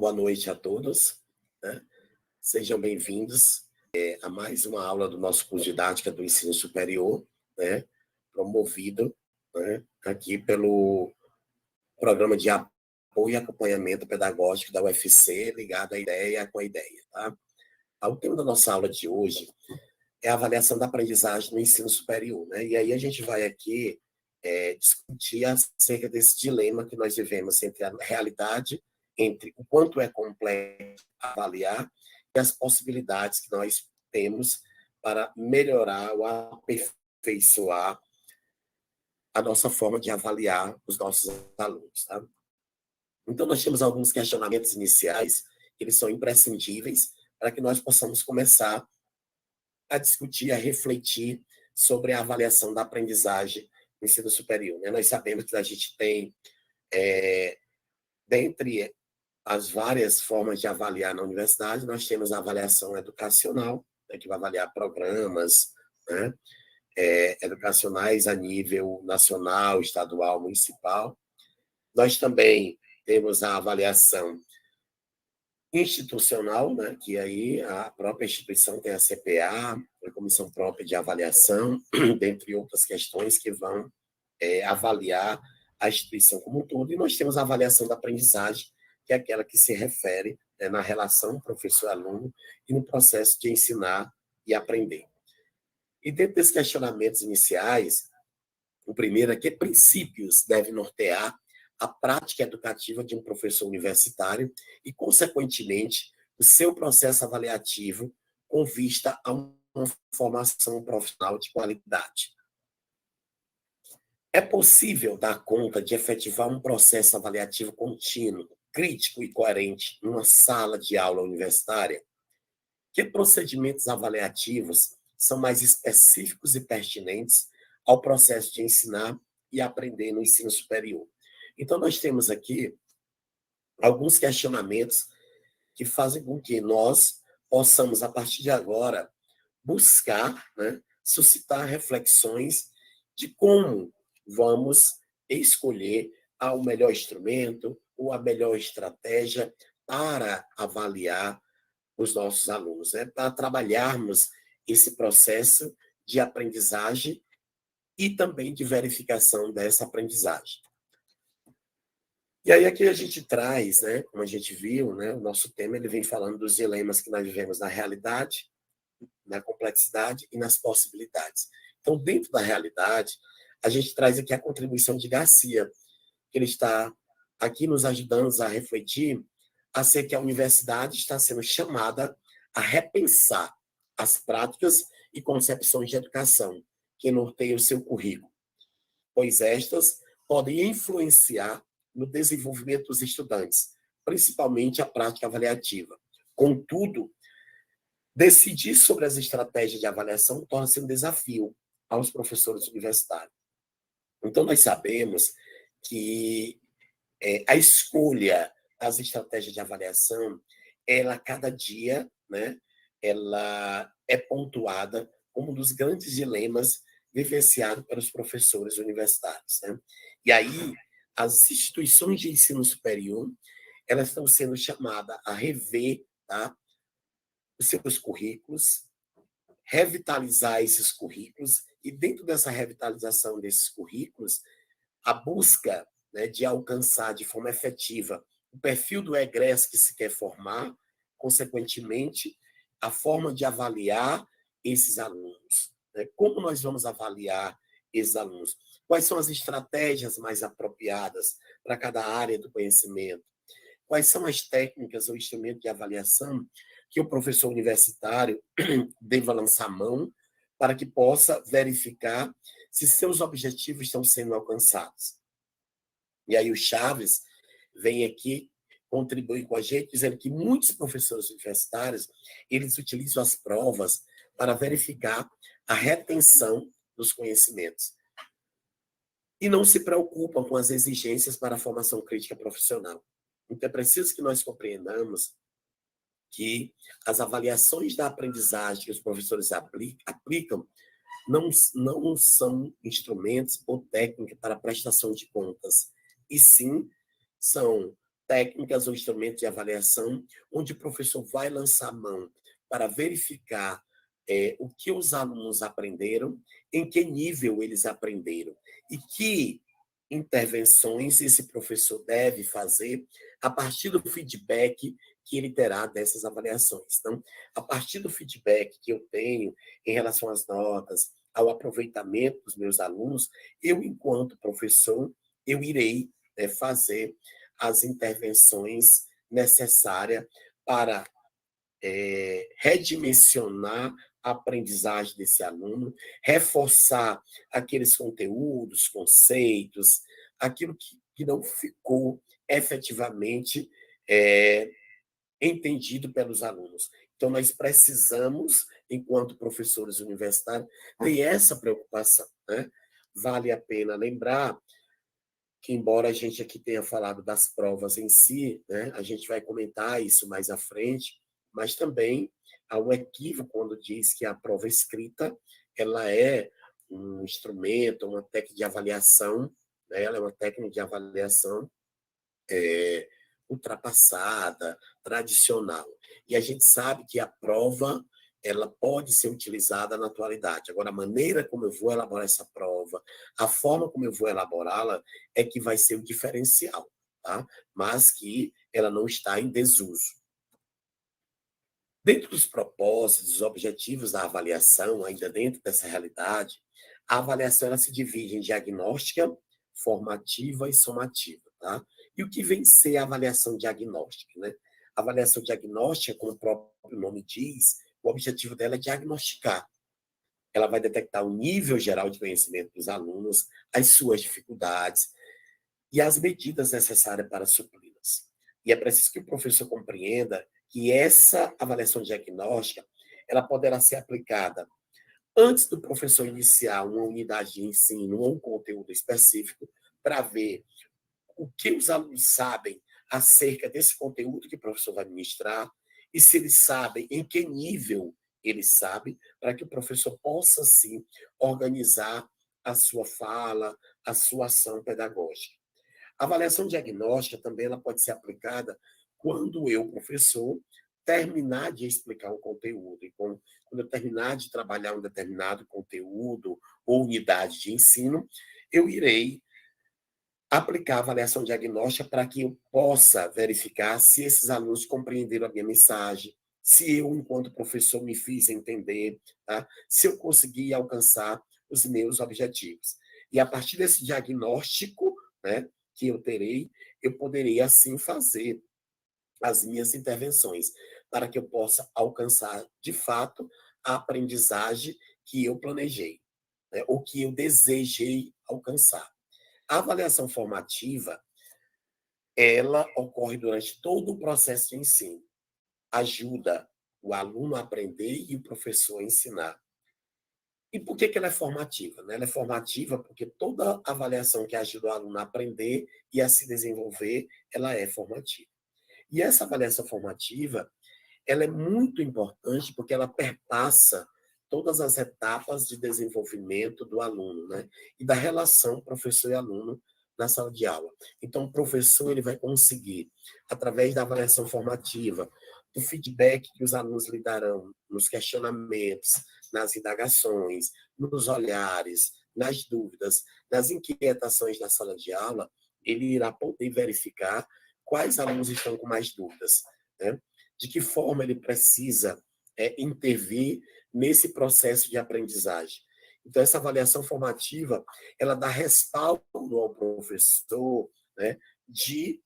boa noite a todos, né? Sejam bem-vindos a mais uma aula do nosso curso de didática do ensino superior, né? Promovido, né, aqui pelo Programa de Apoio e Acompanhamento Pedagógico da UFC, ligado à ideia com a ideia. Tá? O tema da nossa aula de hoje é a avaliação da aprendizagem no ensino superior. Né? E aí a gente vai aqui discutir acerca desse dilema que nós vivemos entre a realidade, entre o quanto é complexo avaliar e as possibilidades que nós temos para melhorar ou aperfeiçoar a nossa forma de avaliar os nossos alunos. Tá? Então, nós temos alguns questionamentos iniciais, que eles são imprescindíveis para que nós possamos começar a discutir, a refletir sobre a avaliação da aprendizagem no ensino superior. Né? Nós sabemos que a gente tem, dentre as várias formas de avaliar na universidade, nós temos a avaliação educacional, né, que vai avaliar programas, né, educacionais a nível nacional, estadual, municipal. Nós também temos a avaliação institucional, né, que aí a própria instituição tem a CPA, a Comissão Própria de Avaliação, dentre outras questões que vão avaliar a instituição como um todo. E nós temos a avaliação da aprendizagem, que é aquela que se refere na relação professor-aluno e no processo de ensinar e aprender. E dentro desses questionamentos iniciais, o primeiro é que princípios devem nortear a prática educativa de um professor universitário e, consequentemente, o seu processo avaliativo com vista a uma formação profissional de qualidade. É possível dar conta de efetivar um processo avaliativo contínuo, crítico e coerente numa sala de aula universitária? Que procedimentos avaliativos são mais específicos e pertinentes ao processo de ensinar e aprender no ensino superior? Então, nós temos aqui alguns questionamentos que fazem com que nós possamos, a partir de agora, buscar, né, suscitar reflexões de como vamos escolher o melhor instrumento ou a melhor estratégia para avaliar os nossos alunos, né? Para trabalharmos esse processo de aprendizagem e também de verificação dessa aprendizagem. E aí aqui a gente traz, né, como a gente viu, né, o nosso tema ele vem falando dos dilemas que nós vivemos na realidade, na complexidade e nas possibilidades. Então, dentro da realidade, a gente traz aqui a contribuição de Garcia, que ele está aqui nos ajudando a refletir acerca que a universidade está sendo chamada a repensar as práticas e concepções de educação que norteiam o seu currículo, pois estas podem influenciar no desenvolvimento dos estudantes, principalmente a prática avaliativa. Contudo, decidir sobre as estratégias de avaliação torna-se um desafio aos professores universitários. Então, nós sabemos que a escolha das estratégias de avaliação, ela, cada dia, né, ela é pontuada como um dos grandes dilemas vivenciados pelos professores universitários. Né? E aí, as instituições de ensino superior, elas estão sendo chamadas a rever, tá, os seus currículos, revitalizar esses currículos, e dentro dessa revitalização desses currículos, a busca, né, de alcançar de forma efetiva o perfil do egresso que se quer formar, consequentemente, a forma de avaliar esses alunos. Né? Como nós vamos avaliar esses alunos? Quais são as estratégias mais apropriadas para cada área do conhecimento? Quais são as técnicas ou instrumentos de avaliação que o professor universitário deva lançar mão para que possa verificar se seus objetivos estão sendo alcançados? E aí o Chaves vem aqui contribuir com a gente, dizendo que muitos professores universitários, eles utilizam as provas para verificar a retenção dos conhecimentos. E não se preocupam com as exigências para a formação crítica profissional. Então, é preciso que nós compreendamos que as avaliações da aprendizagem que os professores aplicam não são instrumentos ou técnicas para prestação de contas, e sim são técnicas ou instrumentos de avaliação, onde o professor vai lançar mão para verificar o que os alunos aprenderam, em que nível eles aprenderam e que intervenções esse professor deve fazer a partir do feedback que ele terá dessas avaliações. Então, a partir do feedback que eu tenho em relação às notas, ao aproveitamento dos meus alunos, eu, enquanto professor, eu irei fazer as intervenções necessárias para redimensionar a aprendizagem desse aluno, reforçar aqueles conteúdos, conceitos, aquilo que não ficou efetivamente entendido pelos alunos. Então, nós precisamos, enquanto professores universitários, ter essa preocupação, né? Vale a pena lembrar que, embora a gente aqui tenha falado das provas em si, né, a gente vai comentar isso mais à frente, mas também há um equívoco quando diz que a prova escrita ela é um instrumento, uma técnica de avaliação, né, ela é uma técnica de avaliação ultrapassada, tradicional. E a gente sabe que a prova ela pode ser utilizada na atualidade. Agora, a maneira como eu vou elaborar essa prova, a forma como eu vou elaborá-la, é que vai ser o diferencial, tá? Mas que ela não está em desuso. Dentro dos propósitos, dos objetivos da avaliação, ainda dentro dessa realidade, a avaliação ela se divide em diagnóstica, formativa e somativa, tá? E o que vem ser a avaliação diagnóstica, né? A avaliação diagnóstica, como o próprio nome diz, o objetivo dela é diagnosticar. Ela vai detectar o nível geral de conhecimento dos alunos, as suas dificuldades e as medidas necessárias para supri-las. E é preciso que o professor compreenda que essa avaliação diagnóstica ela poderá ser aplicada antes do professor iniciar uma unidade de ensino ou um conteúdo específico para ver o que os alunos sabem acerca desse conteúdo que o professor vai ministrar e se eles sabem em que nível eles sabem, para que o professor possa, sim, organizar a sua fala, a sua ação pedagógica. A avaliação diagnóstica também ela pode ser aplicada quando eu, professor, terminar de explicar um conteúdo. E quando eu terminar de trabalhar um determinado conteúdo ou unidade de ensino, eu irei aplicar a avaliação diagnóstica para que eu possa verificar se esses alunos compreenderam a minha mensagem, se eu, enquanto professor, me fiz entender, tá? Se eu consegui alcançar os meus objetivos. E a partir desse diagnóstico, né, que eu terei, eu poderei, assim, fazer as minhas intervenções, para que eu possa alcançar, de fato, a aprendizagem que eu planejei, né, ou que eu desejei alcançar. A avaliação formativa, ela ocorre durante todo o processo de ensino. Ajuda o aluno a aprender e o professor a ensinar. E por que ela é formativa? Ela é formativa porque toda avaliação que ajuda o aluno a aprender e a se desenvolver, ela é formativa. E essa avaliação formativa, ela é muito importante porque ela perpassa todas as etapas de desenvolvimento do aluno, né? E da relação professor e aluno na sala de aula. Então, o professor ele vai conseguir, através da avaliação formativa, do feedback que os alunos lhe darão nos questionamentos, nas indagações, nos olhares, nas dúvidas, nas inquietações na sala de aula, ele irá poder verificar quais alunos estão com mais dúvidas, né? De que forma ele precisa intervir nesse processo de aprendizagem. Então, essa avaliação formativa, ela dá respaldo ao professor, né, de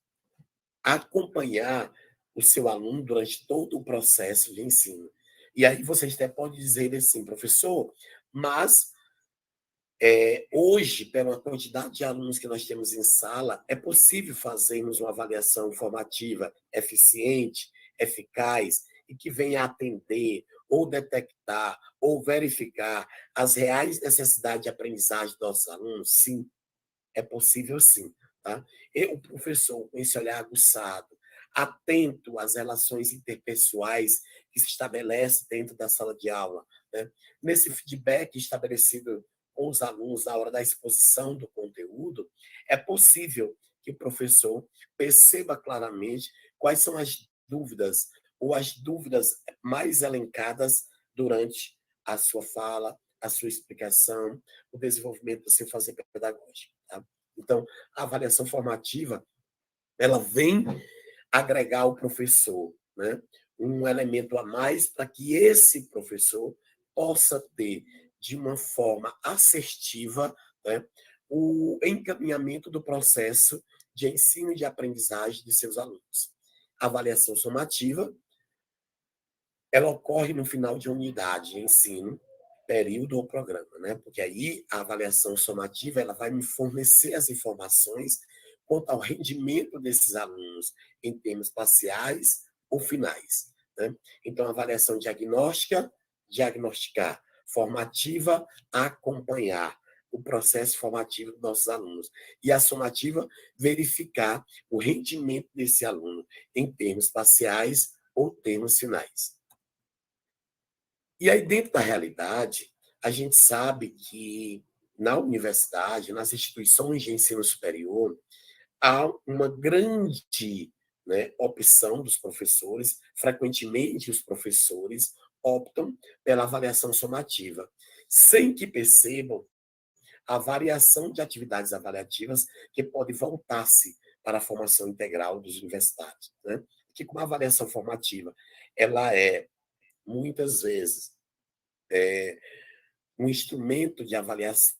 acompanhar o seu aluno durante todo o processo de ensino. E aí vocês até podem dizer assim, professor, mas hoje, pela quantidade de alunos que nós temos em sala, é possível fazermos uma avaliação formativa eficiente, eficaz e que venha atender ou detectar ou verificar as reais necessidades de aprendizagem dos nossos alunos? Sim, é possível sim. Tá? E o professor, com esse olhar aguçado, atento às relações interpessoais que se estabelece dentro da sala de aula, né? Nesse feedback estabelecido com os alunos na hora da exposição do conteúdo, é possível que o professor perceba claramente quais são as dúvidas ou as dúvidas mais elencadas durante a sua fala, a sua explicação, o desenvolvimento do seu fazer pedagógico. Tá? Então, a avaliação formativa, ela vem agregar ao professor, né, um elemento a mais para que esse professor possa ter, de uma forma assertiva, né, o encaminhamento do processo de ensino e de aprendizagem de seus alunos. A avaliação somativa, ela ocorre no final de unidade de ensino, período ou programa, né? Porque aí a avaliação somativa ela vai me fornecer as informações quanto ao rendimento desses alunos em termos parciais ou finais, né? Então, a avaliação diagnóstica, diagnosticar, formativa, acompanhar o processo formativo dos nossos alunos. E a somativa, verificar o rendimento desse aluno em termos parciais ou termos finais. E aí, dentro da realidade, a gente sabe que na universidade, nas instituições de ensino superior, há uma grande, né, opção dos professores, frequentemente os professores optam pela avaliação somativa, sem que percebam a variação de atividades avaliativas que pode voltar-se para a formação integral dos universitários. Né? Que com a avaliação formativa, ela é, muitas vezes, um instrumento de avaliação,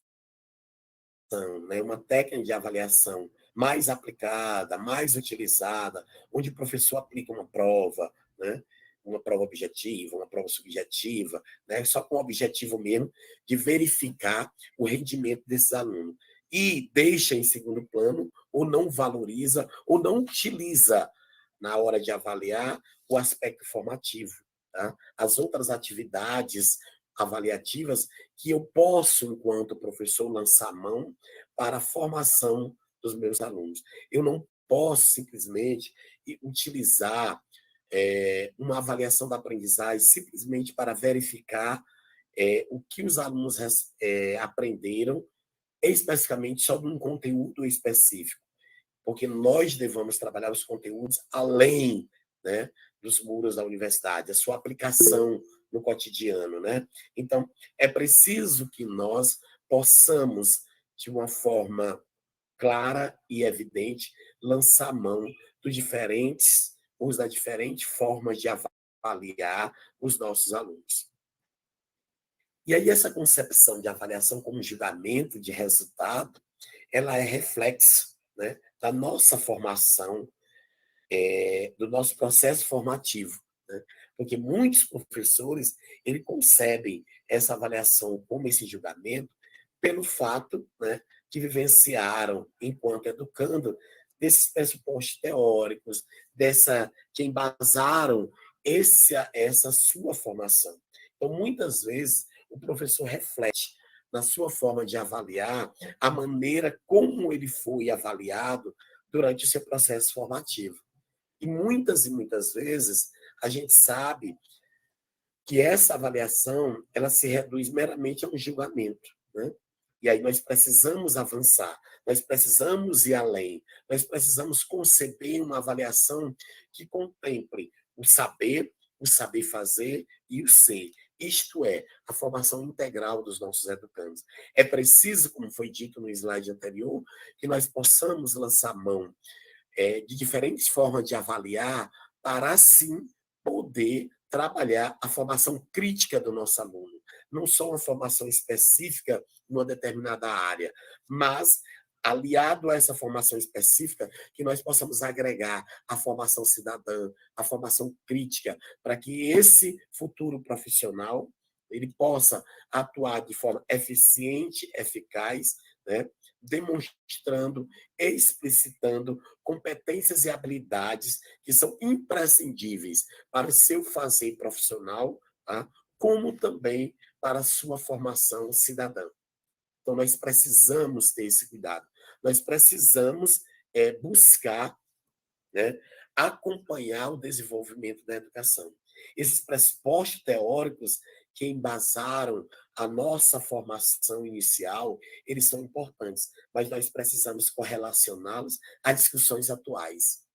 né, uma técnica de avaliação mais aplicada, mais utilizada, onde o professor aplica uma prova, né, uma prova objetiva, uma prova subjetiva, né, só com o objetivo mesmo de verificar o rendimento desses alunos. E deixa em segundo plano, ou não valoriza, ou não utiliza na hora de avaliar o aspecto formativo. Tá? As outras atividades avaliativas que eu posso, enquanto professor, lançar mão para a formação dos meus alunos. Eu não posso simplesmente utilizar uma avaliação da aprendizagem simplesmente para verificar o que os alunos aprenderam especificamente sobre um conteúdo específico, porque nós devemos trabalhar os conteúdos além, né, dos muros da universidade, a sua aplicação no cotidiano, né? Então, é preciso que nós possamos, de uma forma clara e evidente, lançar mão dos diferentes, os das diferentes formas de avaliar os nossos alunos. E aí essa concepção de avaliação como julgamento de resultado, ela é reflexo, né, da nossa formação, do nosso processo formativo, né? Porque muitos professores ele concebem essa avaliação como esse julgamento pelo fato, né, que vivenciaram enquanto educando desses pressupostos teóricos, que embasaram essa sua formação. Então, muitas vezes, o professor reflete na sua forma de avaliar a maneira como ele foi avaliado durante o seu processo formativo. E muitas vezes, a gente sabe que essa avaliação ela se reduz meramente a um julgamento, né? E aí nós precisamos avançar, nós precisamos ir além, nós precisamos conceber uma avaliação que contemple o saber fazer e o ser. Isto é, a formação integral dos nossos educandos. É preciso, como foi dito no slide anterior, que nós possamos lançar mão de diferentes formas de avaliar para, assim, poder trabalhar a formação crítica do nosso aluno. Não só uma formação específica numa determinada área, mas, aliado a essa formação específica, que nós possamos agregar a formação cidadã, a formação crítica, para que esse futuro profissional ele possa atuar de forma eficiente, eficaz, né? Demonstrando, explicitando competências e habilidades que são imprescindíveis para o seu fazer profissional, tá? Como também para a sua formação cidadã. Então, nós precisamos ter esse cuidado. Nós precisamos buscar, né, acompanhar o desenvolvimento da educação. Esses pressupostos teóricos que embasaram a nossa formação inicial, eles são importantes, mas nós precisamos correlacioná-los a discussões atuais,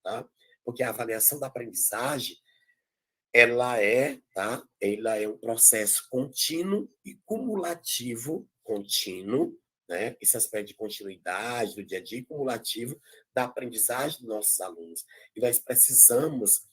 tá? Porque a avaliação da aprendizagem, ela é um processo contínuo e cumulativo, contínuo, né? Esse aspecto de continuidade do dia a dia, cumulativo da aprendizagem dos nossos alunos. E nós precisamos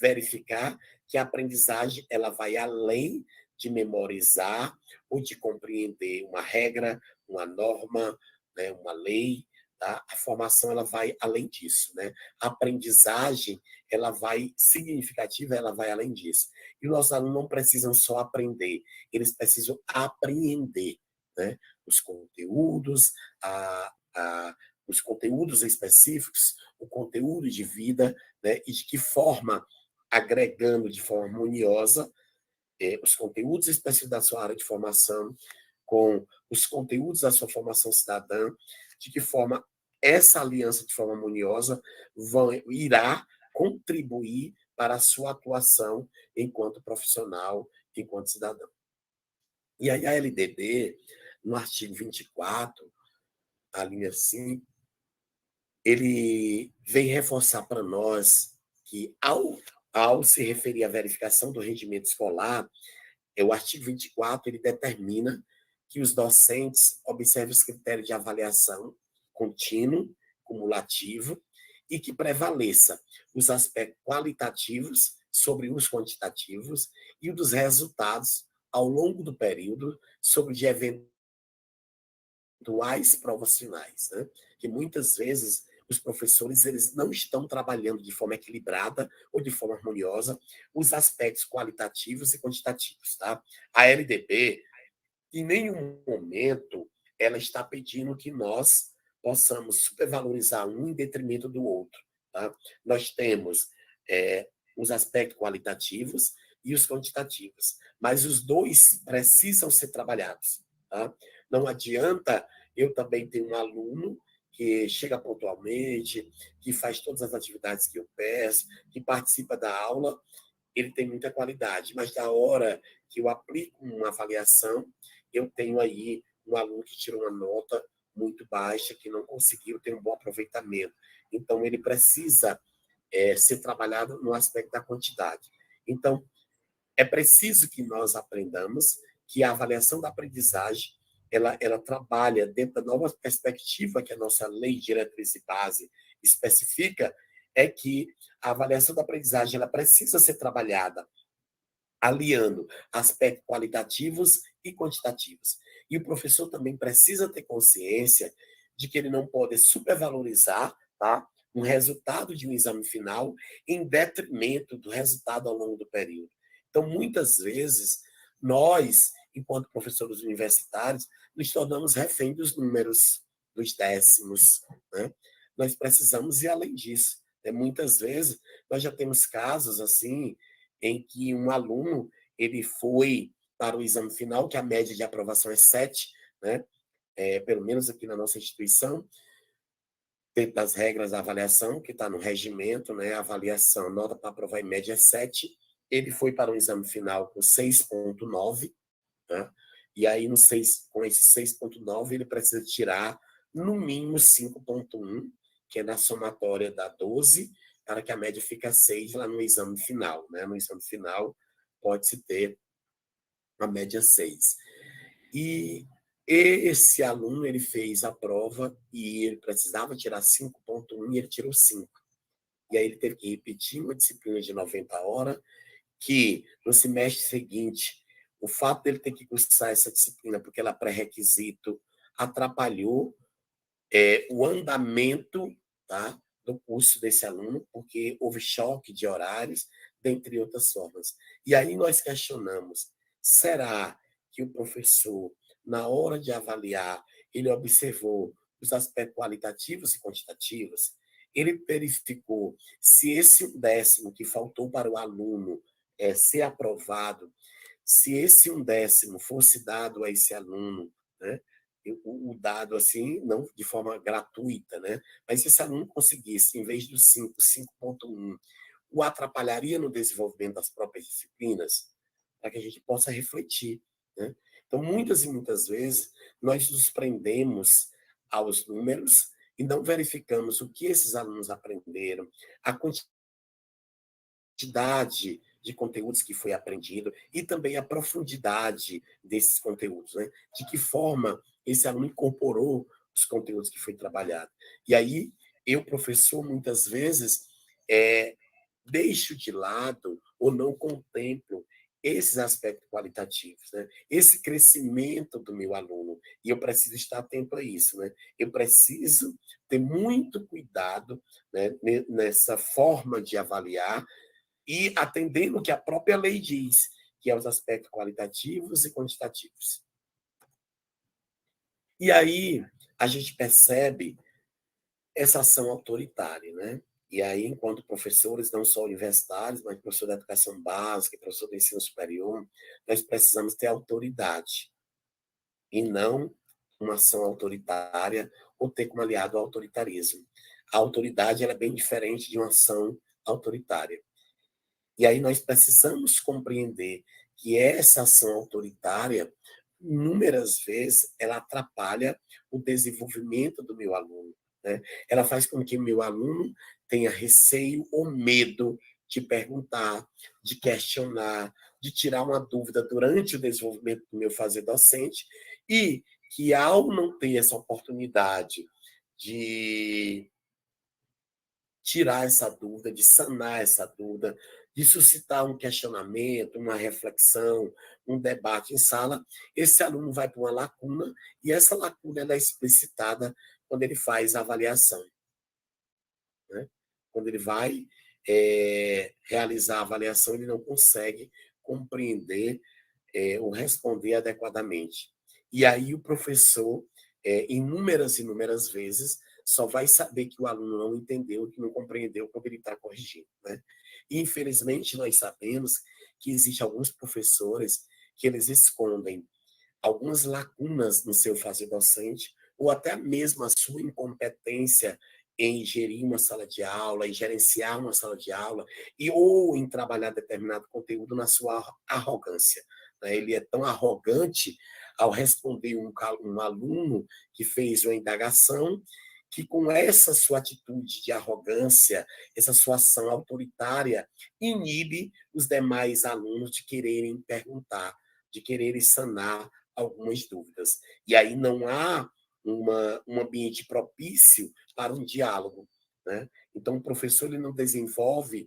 verificar que a aprendizagem ela vai além de memorizar ou de compreender uma regra, uma norma, né? Uma lei. Tá? A formação ela vai além disso, né? A aprendizagem ela vai significativa, ela vai além disso. E os nossos alunos não precisam só aprender, eles precisam apreender, né? Os conteúdos, os conteúdos específicos, o conteúdo de vida, né? E de que forma, agregando de forma harmoniosa os conteúdos específicos da sua área de formação com os conteúdos da sua formação cidadã, de que forma essa aliança de forma harmoniosa irá contribuir para a sua atuação enquanto profissional, enquanto cidadão. E aí a LDB, no artigo 24, a linha 5, ele vem reforçar para nós que, ao se referir à verificação do rendimento escolar, o artigo 24 ele determina que os docentes observem os critérios de avaliação contínuo, cumulativo, e que prevaleça os aspectos qualitativos sobre os quantitativos e o dos resultados ao longo do período sobre de eventuais provas finais, né? Que muitas vezes os professores eles não estão trabalhando de forma equilibrada ou de forma harmoniosa os aspectos qualitativos e quantitativos, tá? A LDB, em nenhum momento, ela está pedindo que nós possamos supervalorizar um em detrimento do outro, tá? Nós temos os aspectos qualitativos e os quantitativos, mas os dois precisam ser trabalhados, tá? Não adianta eu também ter um aluno que chega pontualmente, que faz todas as atividades que eu peço, que participa da aula, ele tem muita qualidade, mas da hora que eu aplico uma avaliação, eu tenho aí um aluno que tirou uma nota muito baixa, que não conseguiu ter um bom aproveitamento. Então, ele precisa ser trabalhado no aspecto da quantidade. Então, é preciso que nós aprendamos que a avaliação da aprendizagem ela trabalha dentro da nova perspectiva que a nossa lei diretriz e base especifica, é que a avaliação da aprendizagem ela precisa ser trabalhada aliando aspectos qualitativos e quantitativos. E o professor também precisa ter consciência de que ele não pode supervalorizar, tá, um resultado de um exame final em detrimento do resultado ao longo do período. Então, muitas vezes, nós, enquanto professores universitários, nos tornamos refém dos números, dos décimos, né? Nós precisamos ir além disso. Muitas vezes, nós já temos casos assim, em que um aluno ele foi para o exame final, que a média de aprovação é 7, né? Pelo menos aqui na nossa instituição, dentro das regras da avaliação, que está no regimento, né? A avaliação, nota para aprovar em média é 7. Ele foi para o exame final com 6,9, né? E aí, com esse 6,9, ele precisa tirar, no mínimo, 5,1, que é na somatória da 12, para que a média fique 6 lá no exame final, né? No exame final, pode-se ter a média 6. E esse aluno, ele fez a prova e ele precisava tirar 5,1 e ele tirou 5. E aí ele teve que repetir uma disciplina de 90 horas, que no semestre seguinte, o fato dele ter que cursar essa disciplina, porque ela é pré-requisito, atrapalhou o andamento, tá, do curso desse aluno, porque houve choque de horários, dentre outras formas. E aí nós questionamos, será que o professor, na hora de avaliar, ele observou os aspectos qualitativos e quantitativos? Ele verificou se esse 10º que faltou para o aluno ser aprovado, se esse 1/10 fosse dado a esse aluno, né? O dado assim, não de forma gratuita, né? Mas se esse aluno conseguisse, em vez do 5, 5,1, o atrapalharia no desenvolvimento das próprias disciplinas? para que a gente possa refletir, né? Então, muitas e muitas vezes, nós nos prendemos aos números e não verificamos o que esses alunos aprenderam, a quantidade de conteúdos que foi aprendido e também a profundidade desses conteúdos, né? De que forma esse aluno incorporou os conteúdos que foi trabalhado. E aí, eu, professor, muitas vezes, é, deixo de lado ou não contemplo esses aspectos qualitativos, né? Esse crescimento do meu aluno. E eu preciso estar atento a isso, né? Eu preciso ter muito cuidado, né, nessa forma de avaliar e atendendo o que a própria lei diz, que é os aspectos qualitativos e quantitativos. E aí a gente percebe essa ação autoritária, né? E aí, enquanto professores, não só universitários, mas professor da educação básica, professor do ensino superior, nós precisamos ter autoridade e não uma ação autoritária ou ter como aliado o autoritarismo. A autoridade ela é bem diferente de uma ação autoritária. E aí nós precisamos compreender que essa ação autoritária, inúmeras vezes, ela atrapalha o desenvolvimento do meu aluno, né? Ela faz com que o meu aluno tenha receio ou medo de perguntar, de questionar, de tirar uma dúvida durante o desenvolvimento do meu fazer docente e que, ao não ter essa oportunidade de tirar essa dúvida, de sanar essa dúvida, de suscitar um questionamento, uma reflexão, um debate em sala, esse aluno vai para uma lacuna e essa lacuna ela é explicitada quando ele faz a avaliação, né? Quando ele vai realizar a avaliação, ele não consegue compreender ou responder adequadamente. E aí o professor, inúmeras vezes, só vai saber que o aluno não entendeu, que não compreendeu quando ele está corrigindo, né? E, infelizmente, nós sabemos que existem alguns professores que eles escondem algumas lacunas no seu fazer docente, ou até mesmo a sua incompetência em gerir uma sala de aula, em gerenciar uma sala de aula, ou em trabalhar determinado conteúdo na sua arrogância, né? Ele é tão arrogante ao responder um aluno que fez uma indagação, que com essa sua atitude de arrogância, essa sua ação autoritária, inibe os demais alunos de quererem perguntar, de quererem sanar algumas dúvidas. E aí não há um ambiente propício para um diálogo, né? Então, o professor ele não desenvolve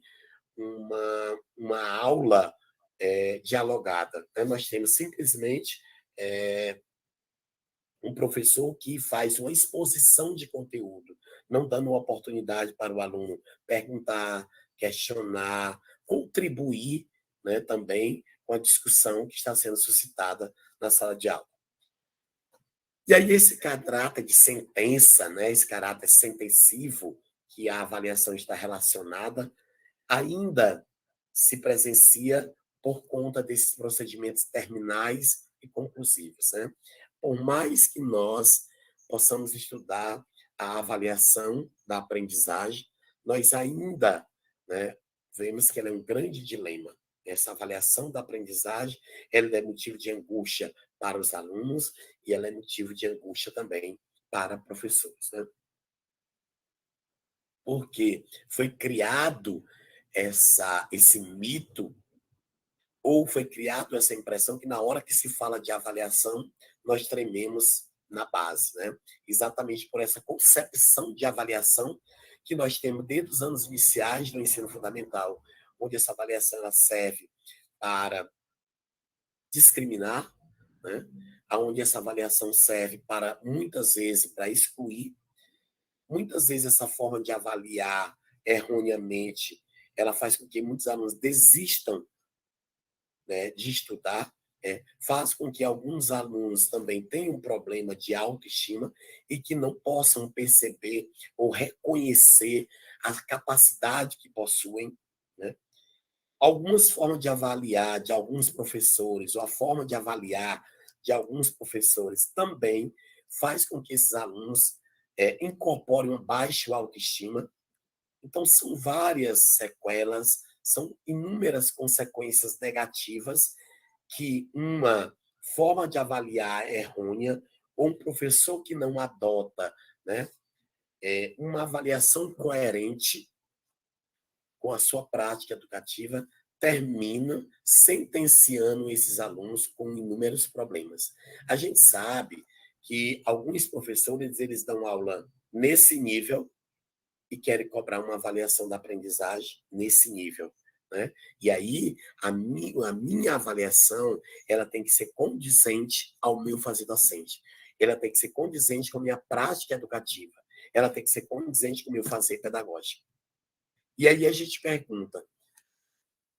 uma aula dialogada, né? Nós temos simplesmente um professor que faz uma exposição de conteúdo, não dando uma oportunidade para o aluno perguntar, questionar, contribuir, né, também com a discussão que está sendo suscitada na sala de aula. E aí esse caráter de sentença, né, esse caráter sentencivo que a avaliação está relacionada, ainda se presencia por conta desses procedimentos terminais e conclusivos, né? Por mais que nós possamos estudar a avaliação da aprendizagem, nós ainda, né, vemos que ela é um grande dilema. Essa avaliação da aprendizagem, ela é motivo de angústia para os alunos e ela é motivo de angústia também para professores, né? Porque foi criado esse mito ou foi criado essa impressão que na hora que se fala de avaliação, nós trememos na base, né? Exatamente por essa concepção de avaliação que nós temos desde os anos iniciais do ensino fundamental, onde essa avaliação ela serve para discriminar, né? Onde essa avaliação serve para, muitas vezes, para excluir. Muitas vezes essa forma de avaliar erroneamente, ela faz com que muitos alunos desistam, né, de estudar, faz com que alguns alunos também tenham um problema de autoestima e que não possam perceber ou reconhecer a capacidade que possuem, né? Algumas formas de avaliar de alguns professores, ou a forma de avaliar de alguns professores também faz com que esses alunos incorporem uma baixa autoestima. Então, são várias sequelas, são inúmeras consequências negativas que uma forma de avaliar errônea ou um professor que não adota, né, uma avaliação coerente com a sua prática educativa, termina sentenciando esses alunos com inúmeros problemas. A gente sabe que alguns professores eles dão aula nesse nível e querem cobrar uma avaliação da aprendizagem nesse nível, né? E aí a minha avaliação ela tem que ser condizente ao meu fazer docente. Ela tem que ser condizente com a minha prática educativa. Ela tem que ser condizente com o meu fazer pedagógico. E aí a gente pergunta,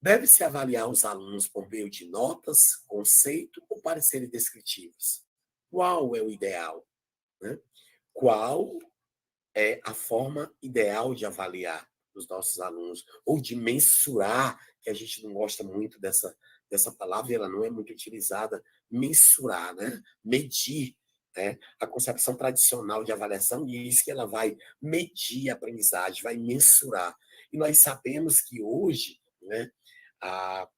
deve-se avaliar os alunos por meio de notas, conceito ou pareceres descritivos? Qual é o ideal, né? Qual é a forma ideal de avaliar os nossos alunos? Ou de mensurar, que a gente não gosta muito dessa palavra, ela não é muito utilizada, mensurar, né? Medir. Né? A concepção tradicional de avaliação diz que ela vai medir a aprendizagem, vai mensurar. E nós sabemos que hoje, né, a,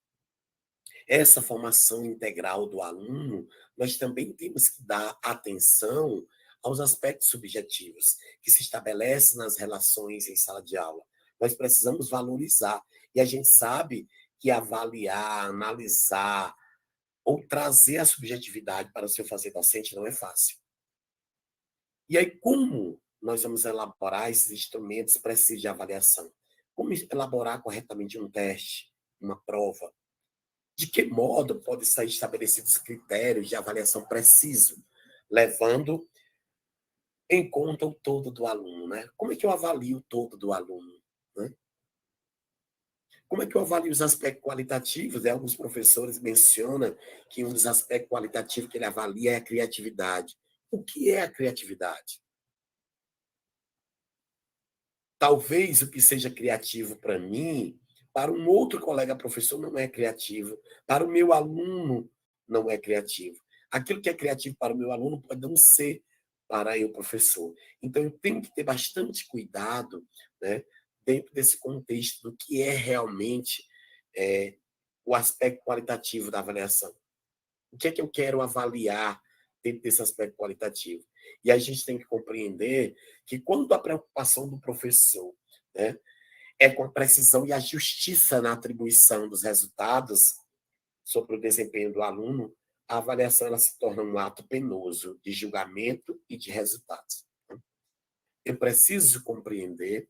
essa formação integral do aluno, nós também temos que dar atenção aos aspectos subjetivos que se estabelecem nas relações em sala de aula. Nós precisamos valorizar. E a gente sabe que avaliar, analisar ou trazer a subjetividade para o seu fazer docente não é fácil. E aí, como nós vamos elaborar esses instrumentos precisos de avaliação? Como elaborar corretamente um teste, uma prova? De que modo podem ser estabelecidos critérios de avaliação preciso, levando em conta o todo do aluno, né? Como é que eu avalio o todo do aluno, né? Como é que eu avalio os aspectos qualitativos? Alguns professores mencionam que um dos aspectos qualitativos que ele avalia é a criatividade. O que é a criatividade? Talvez o que seja criativo para mim, para um outro colega professor não é criativo, para o meu aluno não é criativo. Aquilo que é criativo para o meu aluno pode não ser para eu, professor. Então, eu tenho que ter bastante cuidado, né, dentro desse contexto do que é realmente o aspecto qualitativo da avaliação. O que é que eu quero avaliar dentro desse aspecto qualitativo? E a gente tem que compreender que quando a preocupação do professor, né, é com a precisão e a justiça na atribuição dos resultados sobre o desempenho do aluno, a avaliação ela se torna um ato penoso de julgamento e de resultados. Eu preciso compreender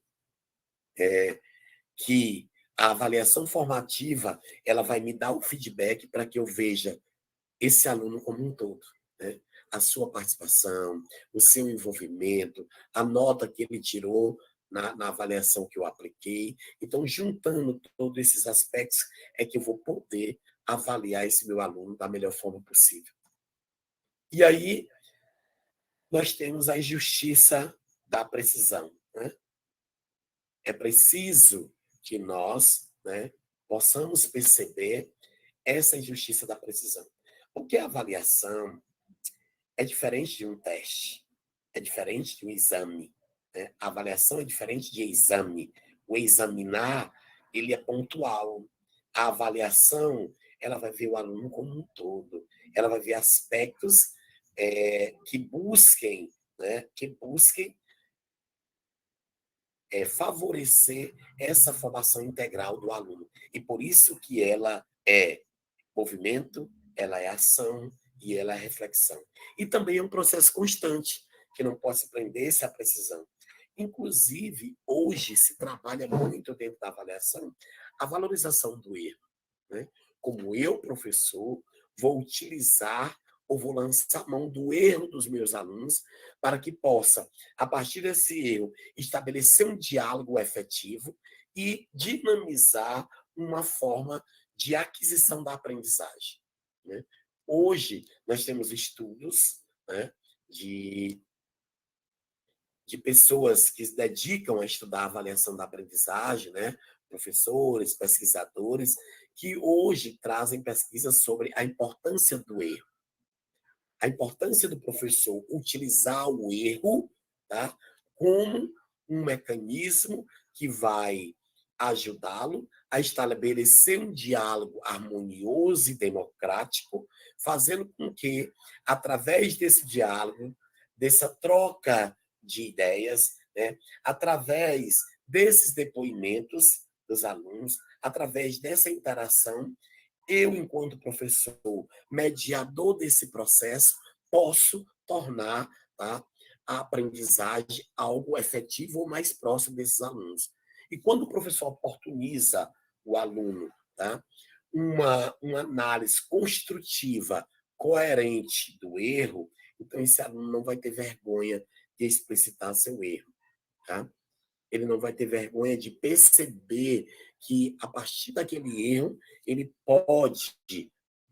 que a avaliação formativa ela vai me dar o feedback para que eu veja esse aluno como um todo, né? A sua participação, o seu envolvimento, a nota que ele tirou na avaliação que eu apliquei. Então, juntando todos esses aspectos, é que eu vou poder avaliar esse meu aluno da melhor forma possível. E aí, nós temos a injustiça da precisão, né? É preciso que nós, né, possamos perceber essa injustiça da precisão. Porque a avaliação é diferente de um teste, é diferente de um exame. Né? A avaliação é diferente de exame. O examinar, ele é pontual. A avaliação, ela vai ver o aluno como um todo. Ela vai ver aspectos que busquem favorecer essa formação integral do aluno. E por isso que ela é movimento, ela é ação e ela é reflexão. E também é um processo constante, que não pode se prender-se à precisão. Inclusive, hoje se trabalha muito dentro da avaliação a valorização do erro. Né? Como eu, professor, vou utilizar ou vou lançar mão do erro dos meus alunos para que possa, a partir desse erro, estabelecer um diálogo efetivo e dinamizar uma forma de aquisição da aprendizagem. Né? Hoje, nós temos estudos, né, de pessoas que se dedicam a estudar a avaliação da aprendizagem, né, professores, pesquisadores, que hoje trazem pesquisas sobre a importância do erro. A importância do professor utilizar o erro, tá, como um mecanismo que vai ajudá-lo a estabelecer um diálogo harmonioso e democrático, fazendo com que, através desse diálogo, dessa troca de ideias, né, através desses depoimentos dos alunos, através dessa interação, eu, enquanto professor, mediador desse processo, posso tornar, tá, a aprendizagem algo efetivo ou mais próximo desses alunos. E quando o professor oportuniza o aluno, tá, uma análise construtiva, coerente do erro, então esse aluno não vai ter vergonha de explicitar seu erro. Tá? Ele não vai ter vergonha de perceber que, a partir daquele erro, ele pode,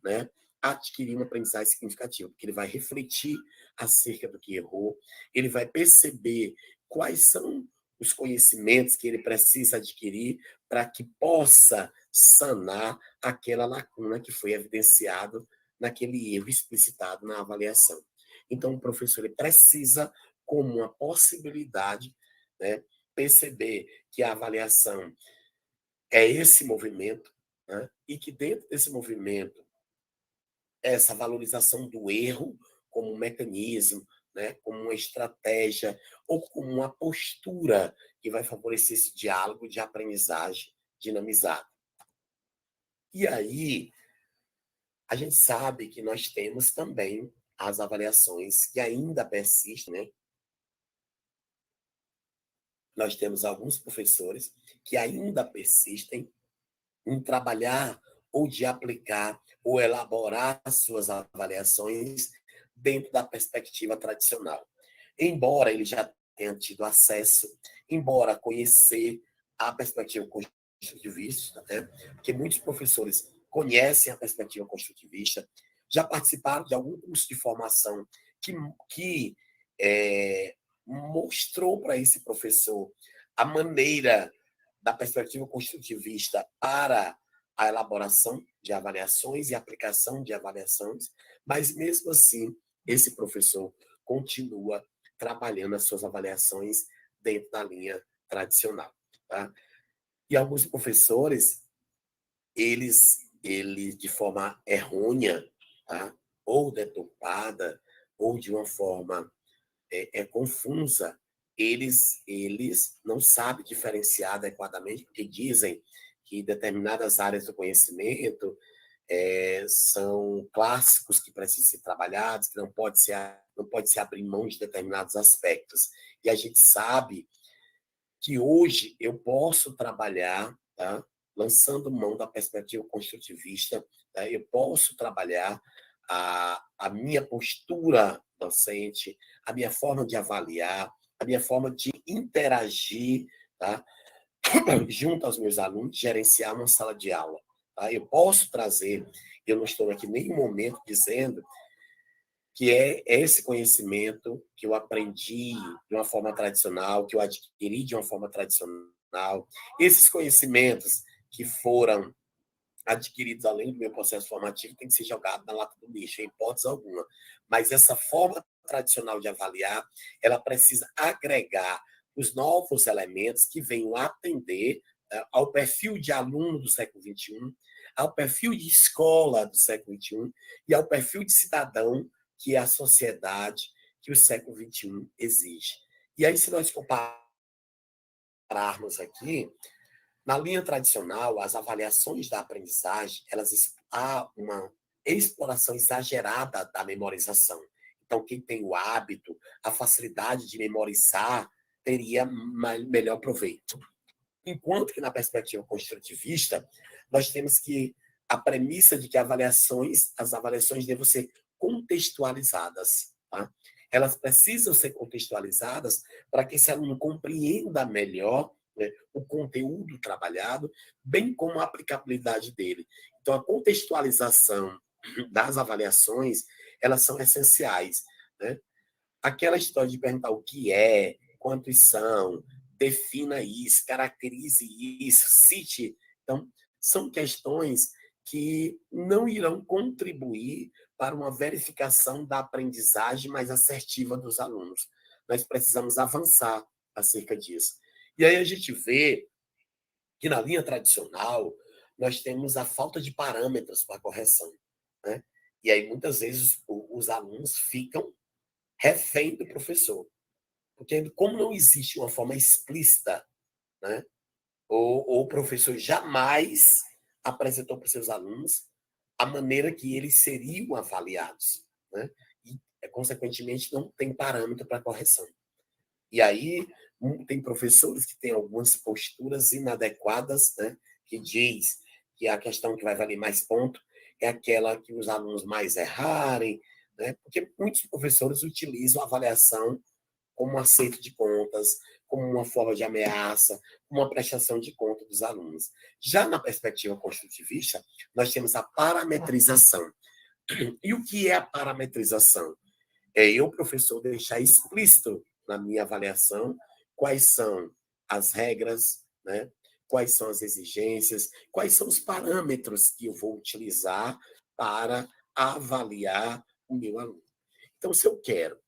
né, adquirir uma aprendizagem significativa, porque ele vai refletir acerca do que errou, ele vai perceber quais são os conhecimentos que ele precisa adquirir para que possa sanar aquela lacuna que foi evidenciado naquele erro explicitado na avaliação. Então, o professor ele precisa, como uma possibilidade, né, perceber que a avaliação é esse movimento, né, e que dentro desse movimento, essa valorização do erro como um mecanismo, né, como uma estratégia ou como uma postura que vai favorecer esse diálogo de aprendizagem dinamizado. E aí, a gente sabe que nós temos também as avaliações que ainda persistem, né? Nós temos alguns professores que ainda persistem em trabalhar ou de aplicar ou elaborar as suas avaliações dentro da perspectiva tradicional. Embora ele já tenha tido acesso, embora conhecer a perspectiva construtivista, né? Porque muitos professores conhecem a perspectiva construtivista, já participaram de algum curso de formação que mostrou para esse professor a maneira da perspectiva construtivista para a elaboração de avaliações e aplicação de avaliações, mas mesmo assim, esse professor continua trabalhando as suas avaliações dentro da linha tradicional. Tá? E alguns professores, eles de forma errônea, tá? Ou deturpada, ou de uma forma confusa, eles não sabem diferenciar adequadamente, porque dizem que determinadas áreas do conhecimento são clássicos que precisam ser trabalhados, que não pode se abrir mão de determinados aspectos. E a gente sabe que hoje eu posso trabalhar, tá, lançando mão da perspectiva construtivista, tá, eu posso trabalhar a minha postura docente, a minha forma de avaliar, a minha forma de interagir, tá, junto aos meus alunos, gerenciar uma sala de aula. Tá? Eu posso trazer, eu não estou aqui em nenhum momento dizendo que é esse conhecimento que eu aprendi de uma forma tradicional, que eu adquiri de uma forma tradicional, esses conhecimentos que foram adquiridos além do meu processo formativo tem que ser jogado na lata do lixo, em hipótese alguma. Mas essa forma tradicional de avaliar, ela precisa agregar os novos elementos que venham atender ao perfil de aluno do século XXI, ao perfil de escola do século XXI e ao perfil de cidadão que é a sociedade que o século XXI exige. E aí, se nós compararmos aqui, na linha tradicional, as avaliações da aprendizagem, há uma exploração exagerada da memorização. Então, quem tem o hábito, a facilidade de memorizar, teria melhor proveito. Enquanto que, na perspectiva construtivista, nós temos que a premissa de que as avaliações devem ser contextualizadas. Tá? Elas precisam ser contextualizadas para que esse aluno compreenda melhor, né, o conteúdo trabalhado, bem como a aplicabilidade dele. Então, a contextualização das avaliações, elas são essenciais. Né? Aquela história de perguntar o que é, quantos são, defina isso, caracterize isso, cite. Então, são questões que não irão contribuir para uma verificação da aprendizagem mais assertiva dos alunos. Nós precisamos avançar acerca disso. E aí a gente vê que na linha tradicional nós temos a falta de parâmetros para correção, né? E aí muitas vezes os alunos ficam refém do professor, porque como não existe uma forma explícita, né? Ou o professor jamais apresentou para os seus alunos a maneira que eles seriam avaliados, né? E, consequentemente, não tem parâmetro para correção. E aí, tem professores que têm algumas posturas inadequadas, né? Que diz que a questão que vai valer mais ponto é aquela que os alunos mais errarem, né? Porque muitos professores utilizam a avaliação como um acerto de contas, como uma forma de ameaça, uma prestação de conta dos alunos. Já na perspectiva construtivista, nós temos a parametrização. E o que é a parametrização? É eu, professor, deixar explícito na minha avaliação quais são as regras, né? Quais são as exigências, quais são os parâmetros que eu vou utilizar para avaliar o meu aluno. Então, se eu quero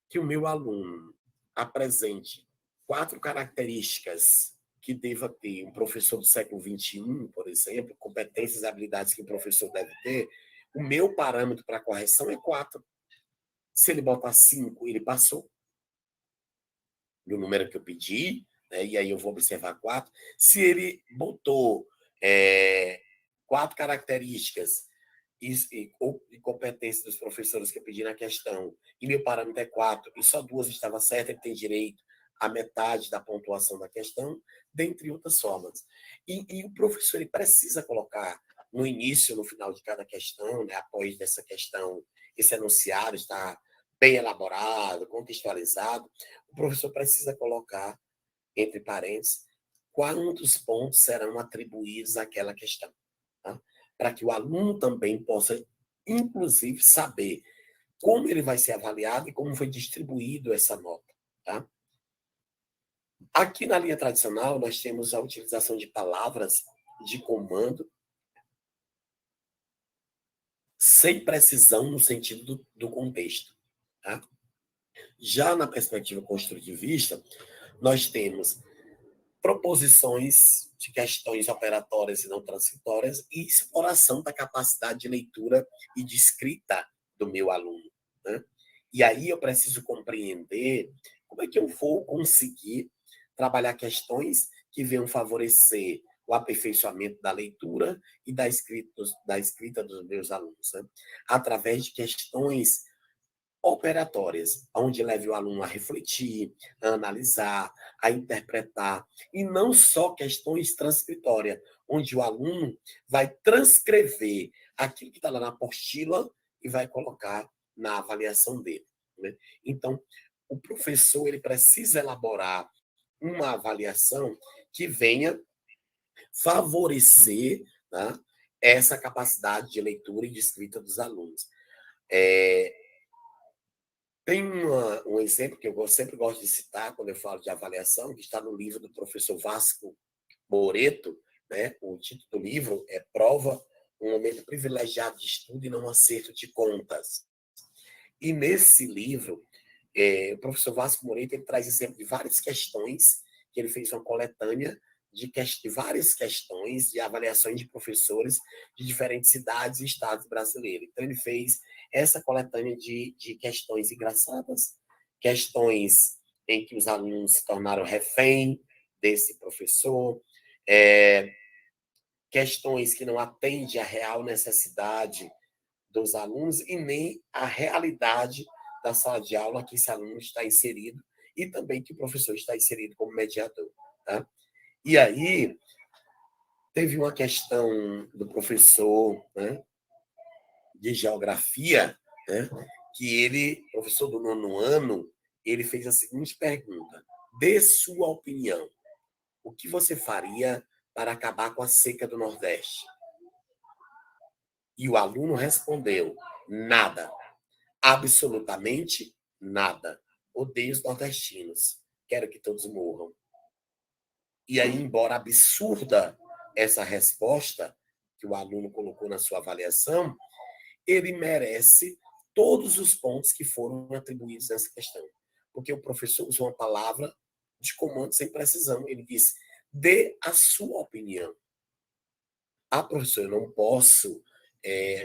que o meu aluno apresente 4 características que deva ter um professor do século XXI, por exemplo, competências e habilidades que o professor deve ter, o meu parâmetro para correção é 4. Se ele botar 5, ele passou no número que eu pedi, né? E aí eu vou observar 4. Se ele botou 4 características e competência dos professores que eu pedi na questão, e meu parâmetro é 4, e só 2 estava certo, ele tem direito à metade da pontuação da questão, dentre outras formas. E o professor ele precisa colocar no início, no final de cada questão, né, após dessa questão, esse enunciado está bem elaborado, contextualizado, o professor precisa colocar, entre parênteses, quantos pontos serão atribuídos àquela questão. Tá? Para que o aluno também possa, inclusive, saber como ele vai ser avaliado e como foi distribuído essa nota. Tá? Aqui na linha tradicional, nós temos a utilização de palavras de comando sem precisão no sentido do contexto. Tá? Já na perspectiva construtivista, nós temos proposições de questões operatórias e não transitórias e exploração da capacidade de leitura e de escrita do meu aluno. Né? E aí eu preciso compreender como é que eu vou conseguir trabalhar questões que venham favorecer o aperfeiçoamento da leitura e da escrita dos meus alunos, né? Através de questões operatórias, onde leve o aluno a refletir, a analisar, a interpretar, e não só questões transcritórias, onde o aluno vai transcrever aquilo que está lá na apostila e vai colocar na avaliação dele. Né? Então, o professor ele precisa elaborar uma avaliação que venha favorecer, né, essa capacidade de leitura e de escrita dos alunos. Tem um exemplo que eu sempre gosto de citar quando eu falo de avaliação, que está no livro do professor Vasco Moreto, né? O título do livro é Prova, um momento privilegiado de estudo e não um acerto de contas. E nesse livro, o professor Vasco Moreto ele traz exemplo de várias questões, que ele fez uma coletânea de várias questões de avaliações de professores de diferentes cidades e estados brasileiros. Então, ele fez essa coletânea de questões engraçadas, questões em que os alunos se tornaram refém desse professor, questões que não atendem à real necessidade dos alunos e nem à realidade da sala de aula que esse aluno está inserido e também que o professor está inserido como mediador. Tá? E aí, teve uma questão do professor, né, de geografia, né, que ele, professor do 9º ano, ele fez a seguinte pergunta: dê sua opinião. O que você faria para acabar com a seca do Nordeste? E o aluno respondeu: nada. Absolutamente nada. Odeio os nordestinos. Quero que todos morram. E aí, embora absurda essa resposta que o aluno colocou na sua avaliação, ele merece todos os pontos que foram atribuídos nessa questão. Porque o professor usou uma palavra de comando sem precisão. Ele disse: dê a sua opinião. Ah, professor, eu não posso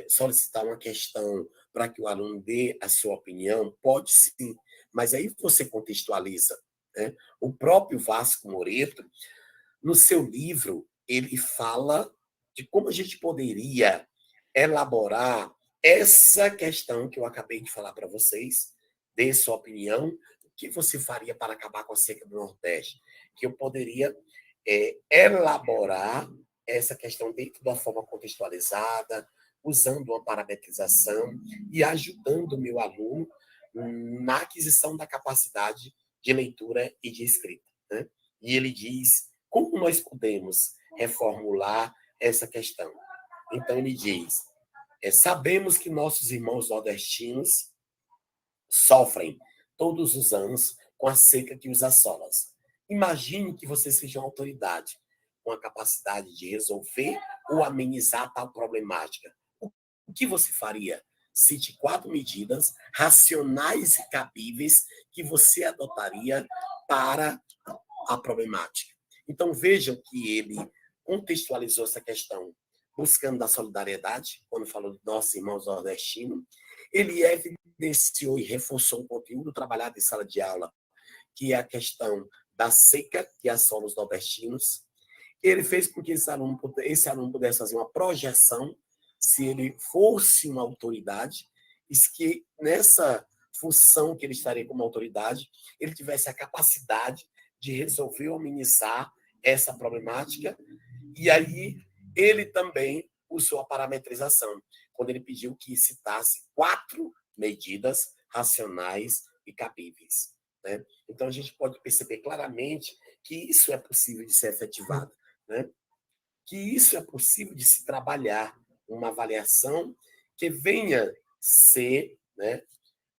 solicitar uma questão para que o aluno dê a sua opinião? Pode sim, mas aí você contextualiza, né? O próprio Vasco Moreto, no seu livro, ele fala de como a gente poderia elaborar essa questão que eu acabei de falar para vocês, dê sua opinião, o que você faria para acabar com a seca do Nordeste? Que eu poderia elaborar essa questão dentro da forma contextualizada, usando uma parametrização e ajudando o meu aluno na aquisição da capacidade de leitura e de escrita, né? E ele diz como nós podemos reformular essa questão. Então, ele diz, sabemos que nossos irmãos nordestinos sofrem todos os anos com a seca que os assola. Imagine que você seja uma autoridade com a capacidade de resolver ou amenizar tal problemática. O que você faria? Cite 4 medidas racionais e cabíveis que você adotaria para a problemática. Então, vejam que ele contextualizou essa questão buscando da solidariedade, quando falou dos nossos irmãos nordestinos. Ele evidenciou e reforçou um conteúdo trabalhado em sala de aula, que é a questão da seca que assola os nordestinos. Ele fez com que esse aluno pudesse fazer uma projeção, se ele fosse uma autoridade, e que nessa função que ele estaria como autoridade, ele tivesse a capacidade de resolver ou amenizar essa problemática. E aí ele também usou a parametrização, quando ele pediu que citasse 4 medidas racionais e cabíveis, né? Então, a gente pode perceber claramente que isso é possível de ser efetivado, né? Que isso é possível de se trabalhar, uma avaliação que venha ser, né,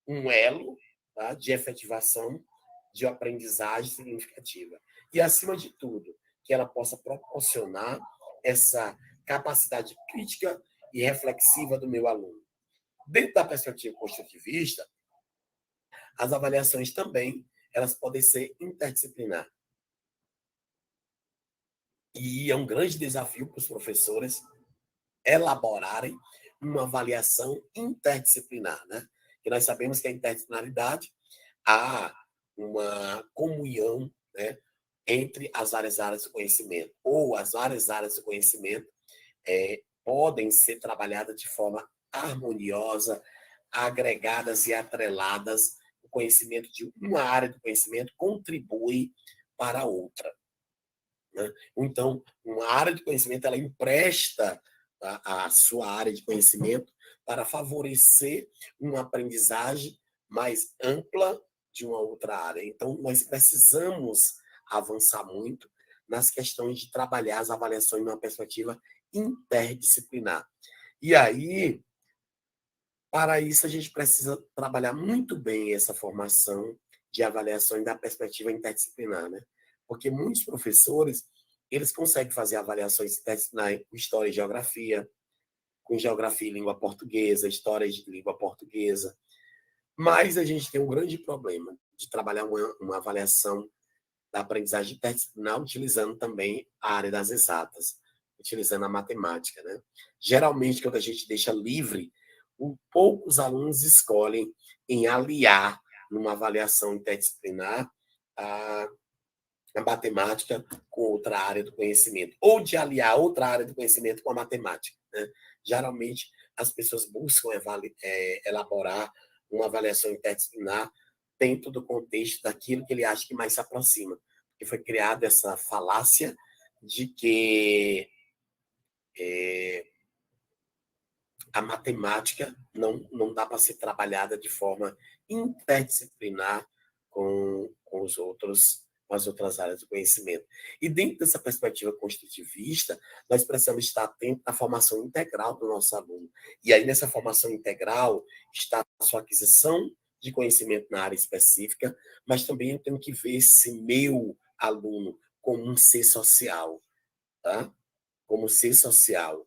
um elo, tá, de efetivação de aprendizagem significativa. E, acima de tudo, que ela possa proporcionar essa capacidade crítica e reflexiva do meu aluno. Dentro da perspectiva construtivista, as avaliações também elas podem ser interdisciplinar. E é um grande desafio para os professores elaborarem uma avaliação interdisciplinar, né? E nós sabemos que a interdisciplinaridade há uma comunhão, né, entre as várias áreas do conhecimento, ou as várias áreas do conhecimento podem ser trabalhadas de forma harmoniosa, agregadas e atreladas. O conhecimento de uma área do conhecimento contribui para a outra, né? Então, uma área de conhecimento ela empresta a sua área de conhecimento para favorecer uma aprendizagem mais ampla de uma outra área. Então, nós precisamos avançar muito nas questões de trabalhar as avaliações numa perspectiva interdisciplinar. E aí, para isso, a gente precisa trabalhar muito bem essa formação de avaliações da perspectiva interdisciplinar, né? Porque muitos professores, eles conseguem fazer avaliações interdisciplinares com história e geografia, com geografia e língua portuguesa, história de língua portuguesa, mas a gente tem um grande problema de trabalhar uma avaliação da aprendizagem interdisciplinar utilizando também a área das exatas, utilizando a matemática, né? Geralmente, quando a gente deixa livre, poucos alunos escolhem em aliar numa avaliação interdisciplinar a matemática com outra área do conhecimento, ou de aliar outra área do conhecimento com a matemática, né? Geralmente, as pessoas buscam elaborar uma avaliação interdisciplinar dentro do contexto daquilo que ele acha que mais se aproxima. Porque foi criada essa falácia de que a matemática não dá para ser trabalhada de forma interdisciplinar com as outras áreas do conhecimento. E dentro dessa perspectiva construtivista, nós precisamos estar atentos à formação integral do nosso aluno. E aí, nessa formação integral, está a sua aquisição de conhecimento na área específica, mas também eu tenho que ver esse meu aluno como um ser social, tá? Como ser social.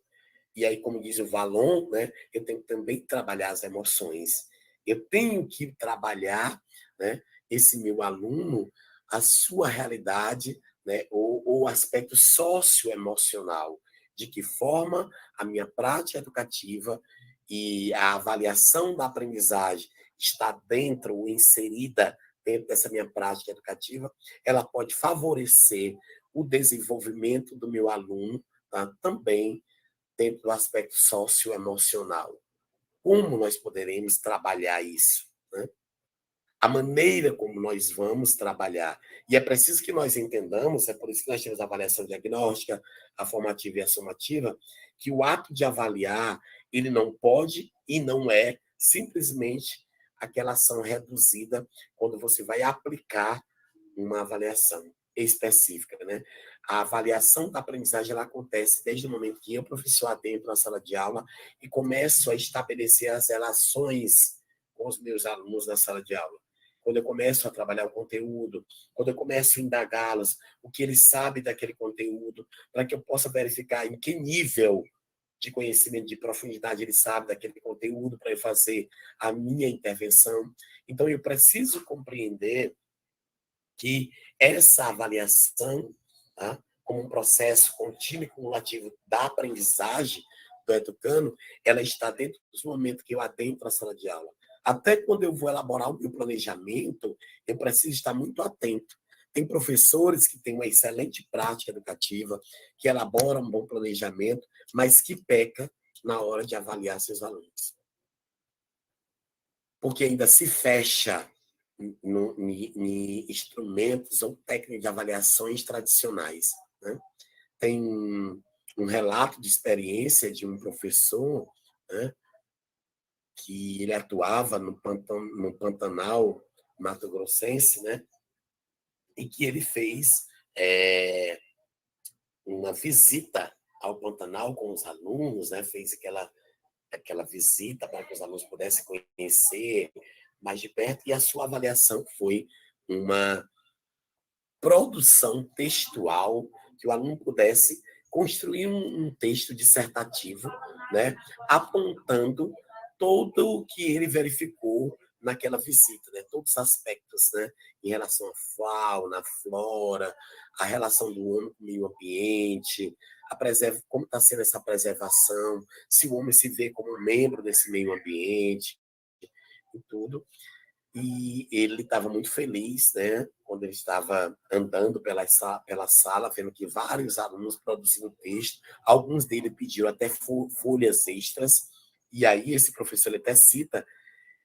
E aí, como diz o Valon, né, eu tenho que também trabalhar as emoções. Eu tenho que trabalhar, né, esse meu aluno, a sua realidade né, ou o aspecto socioemocional, de que forma a minha prática educativa e a avaliação da aprendizagem está dentro ou inserida dentro dessa minha prática educativa, ela pode favorecer o desenvolvimento do meu aluno, tá? Também dentro do aspecto socioemocional. Como nós poderemos trabalhar isso, né? A maneira como nós vamos trabalhar. E é preciso que nós entendamos, é por isso que nós temos a avaliação diagnóstica, a formativa e a somativa, que o ato de avaliar, ele não pode e não é simplesmente aquela ação reduzida quando você vai aplicar uma avaliação específica, né? A avaliação da aprendizagem ela acontece desde o momento que eu, professor, adentro na sala de aula e começo a estabelecer as relações com os meus alunos na sala de aula. Quando eu começo a trabalhar o conteúdo, quando eu começo a indagá-los, o que eles sabem daquele conteúdo, para que eu possa verificar em que nível de conhecimento, de profundidade ele sabe daquele conteúdo, para eu fazer a minha intervenção. Então, eu preciso compreender que essa avaliação, tá, como um processo contínuo e cumulativo da aprendizagem do educando, ela está dentro do momento que eu adentro a sala de aula. Até quando eu vou elaborar o meu planejamento, eu preciso estar muito atento. Tem professores que têm uma excelente prática educativa, que elaboram um bom planejamento, mas que peca na hora de avaliar seus alunos. Porque ainda se fecha em instrumentos ou técnicas de avaliações tradicionais, né? Tem um relato de experiência de um professor, né, que ele atuava no Pantanal Mato Grossense, né, e que ele fez uma visita ao Pantanal com os alunos, né, fez aquela visita para que os alunos pudessem conhecer mais de perto, e a sua avaliação foi uma produção textual, que o aluno pudesse construir um texto dissertativo, né, apontando todo o que ele verificou naquela visita, né, todos os aspectos, né, em relação à fauna, à flora, a relação do homem com o meio ambiente, como está sendo essa preservação, se o homem se vê como um membro desse meio ambiente e tudo. E ele estava muito feliz, né, quando ele estava andando pela sala, vendo que vários alunos produzindo texto, alguns deles pediram até folhas extras, e aí esse professor ele até cita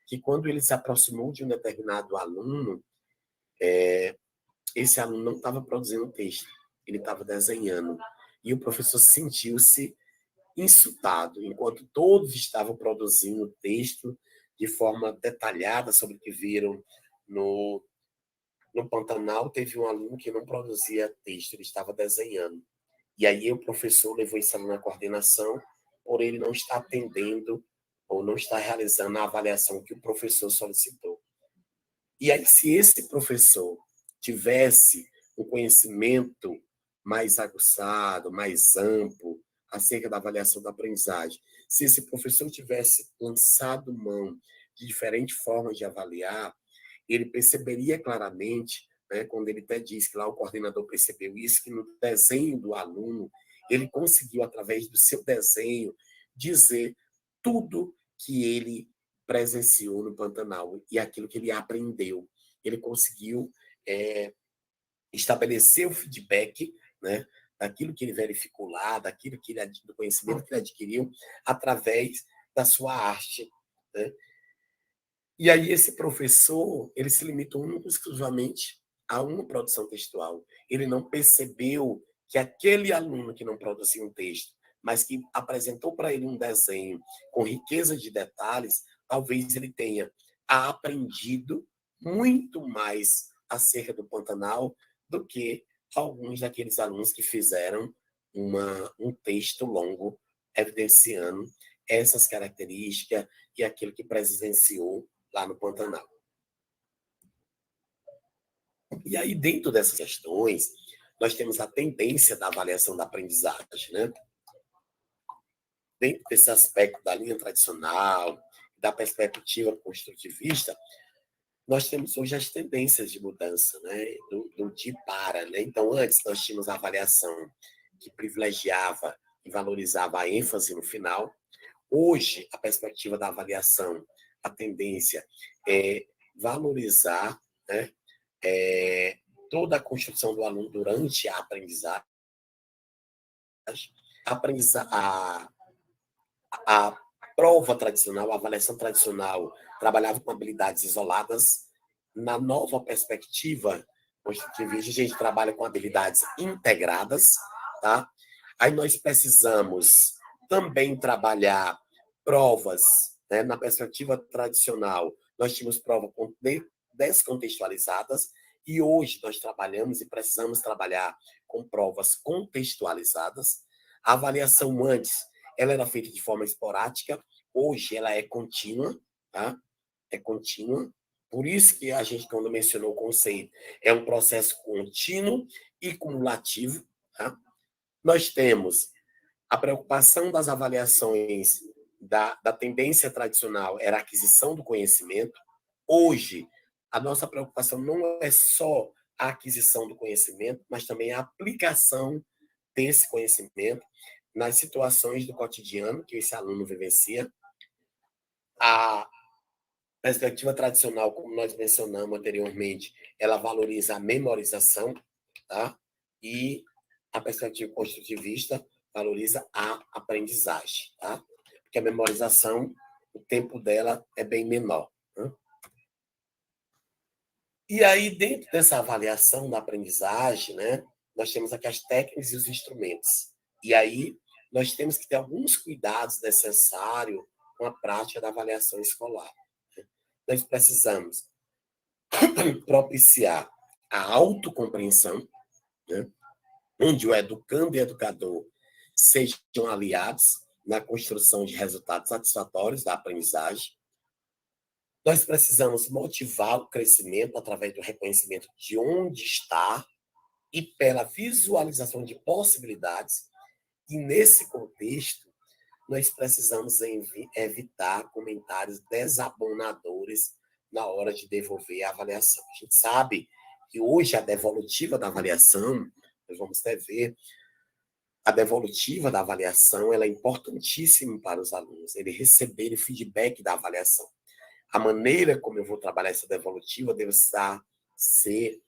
que quando ele se aproximou de um determinado aluno, esse aluno não estava produzindo texto, ele estava desenhando, e o professor sentiu-se insultado, enquanto todos estavam produzindo texto de forma detalhada sobre o que viram no, no Pantanal. Teve um aluno que não produzia texto, ele estava desenhando. E aí o professor levou esse aluno à coordenação por ele não estar atendendo ou não estar realizando a avaliação que o professor solicitou. E aí, se esse professor tivesse um conhecimento mais aguçado, mais amplo, acerca da avaliação da aprendizagem, se esse professor tivesse lançado mão de diferentes formas de avaliar, ele perceberia claramente, né, quando ele até diz que lá o coordenador percebeu isso, que no desenho do aluno, ele conseguiu, através do seu desenho, dizer tudo que ele presenciou no Pantanal e aquilo que ele aprendeu. Ele conseguiu estabelecer o feedback, né, daquilo que ele verificou lá, do conhecimento que ele adquiriu, através da sua arte, né? E aí esse professor, ele se limitou exclusivamente a uma produção textual. Ele não percebeu que aquele aluno que não produzia um texto, mas que apresentou para ele um desenho com riqueza de detalhes, talvez ele tenha aprendido muito mais acerca do Pantanal do que alguns daqueles alunos que fizeram um texto longo evidenciando essas características e aquilo que presenciou lá no Pantanal. E aí, dentro dessas questões, nós temos a tendência da avaliação da aprendizagem, né? Dentro desse aspecto da linha tradicional, da perspectiva construtivista, nós temos hoje as tendências de mudança, né? Do de para, né? Então, antes nós tínhamos a avaliação que privilegiava e valorizava a ênfase no final. Hoje, a perspectiva da avaliação, a tendência é valorizar, né, toda a construção do aluno durante a aprendizagem, a prova tradicional, a avaliação tradicional, trabalhava com habilidades isoladas. Na nova perspectiva construtivista, a gente trabalha com habilidades integradas, tá? Aí nós precisamos também trabalhar provas, né? Na perspectiva tradicional, nós tínhamos provas descontextualizadas, e hoje nós trabalhamos e precisamos trabalhar com provas contextualizadas. A avaliação antes, ela era feita de forma esporádica, hoje ela é contínua, tá? É contínua. Por isso que a gente, quando mencionou o conceito, é um processo contínuo e cumulativo, tá? Nós temos a preocupação das avaliações da tendência tradicional era a aquisição do conhecimento. Hoje, a nossa preocupação não é só a aquisição do conhecimento, mas também a aplicação desse conhecimento nas situações do cotidiano que esse aluno vivencia. A perspectiva tradicional, como nós mencionamos anteriormente, ela valoriza a memorização, tá? E a perspectiva construtivista valoriza a aprendizagem, tá? Porque a memorização, o tempo dela é bem menor. Né? E aí, dentro dessa avaliação da aprendizagem, né, nós temos aqui as técnicas e os instrumentos. E aí, nós temos que ter alguns cuidados necessários com a prática da avaliação escolar. Nós precisamos propiciar a autocompreensão, né, onde o educando e o educador sejam aliados na construção de resultados satisfatórios da aprendizagem. Nós precisamos motivar o crescimento através do reconhecimento de onde está e pela visualização de possibilidades. E, nesse contexto, nós precisamos evitar comentários desabonadores na hora de devolver a avaliação. A gente sabe que hoje a devolutiva da avaliação, nós vamos até ver, a devolutiva da avaliação ela é importantíssima para os alunos, eles receberem feedback da avaliação. A maneira como eu vou trabalhar essa devolutiva deve ser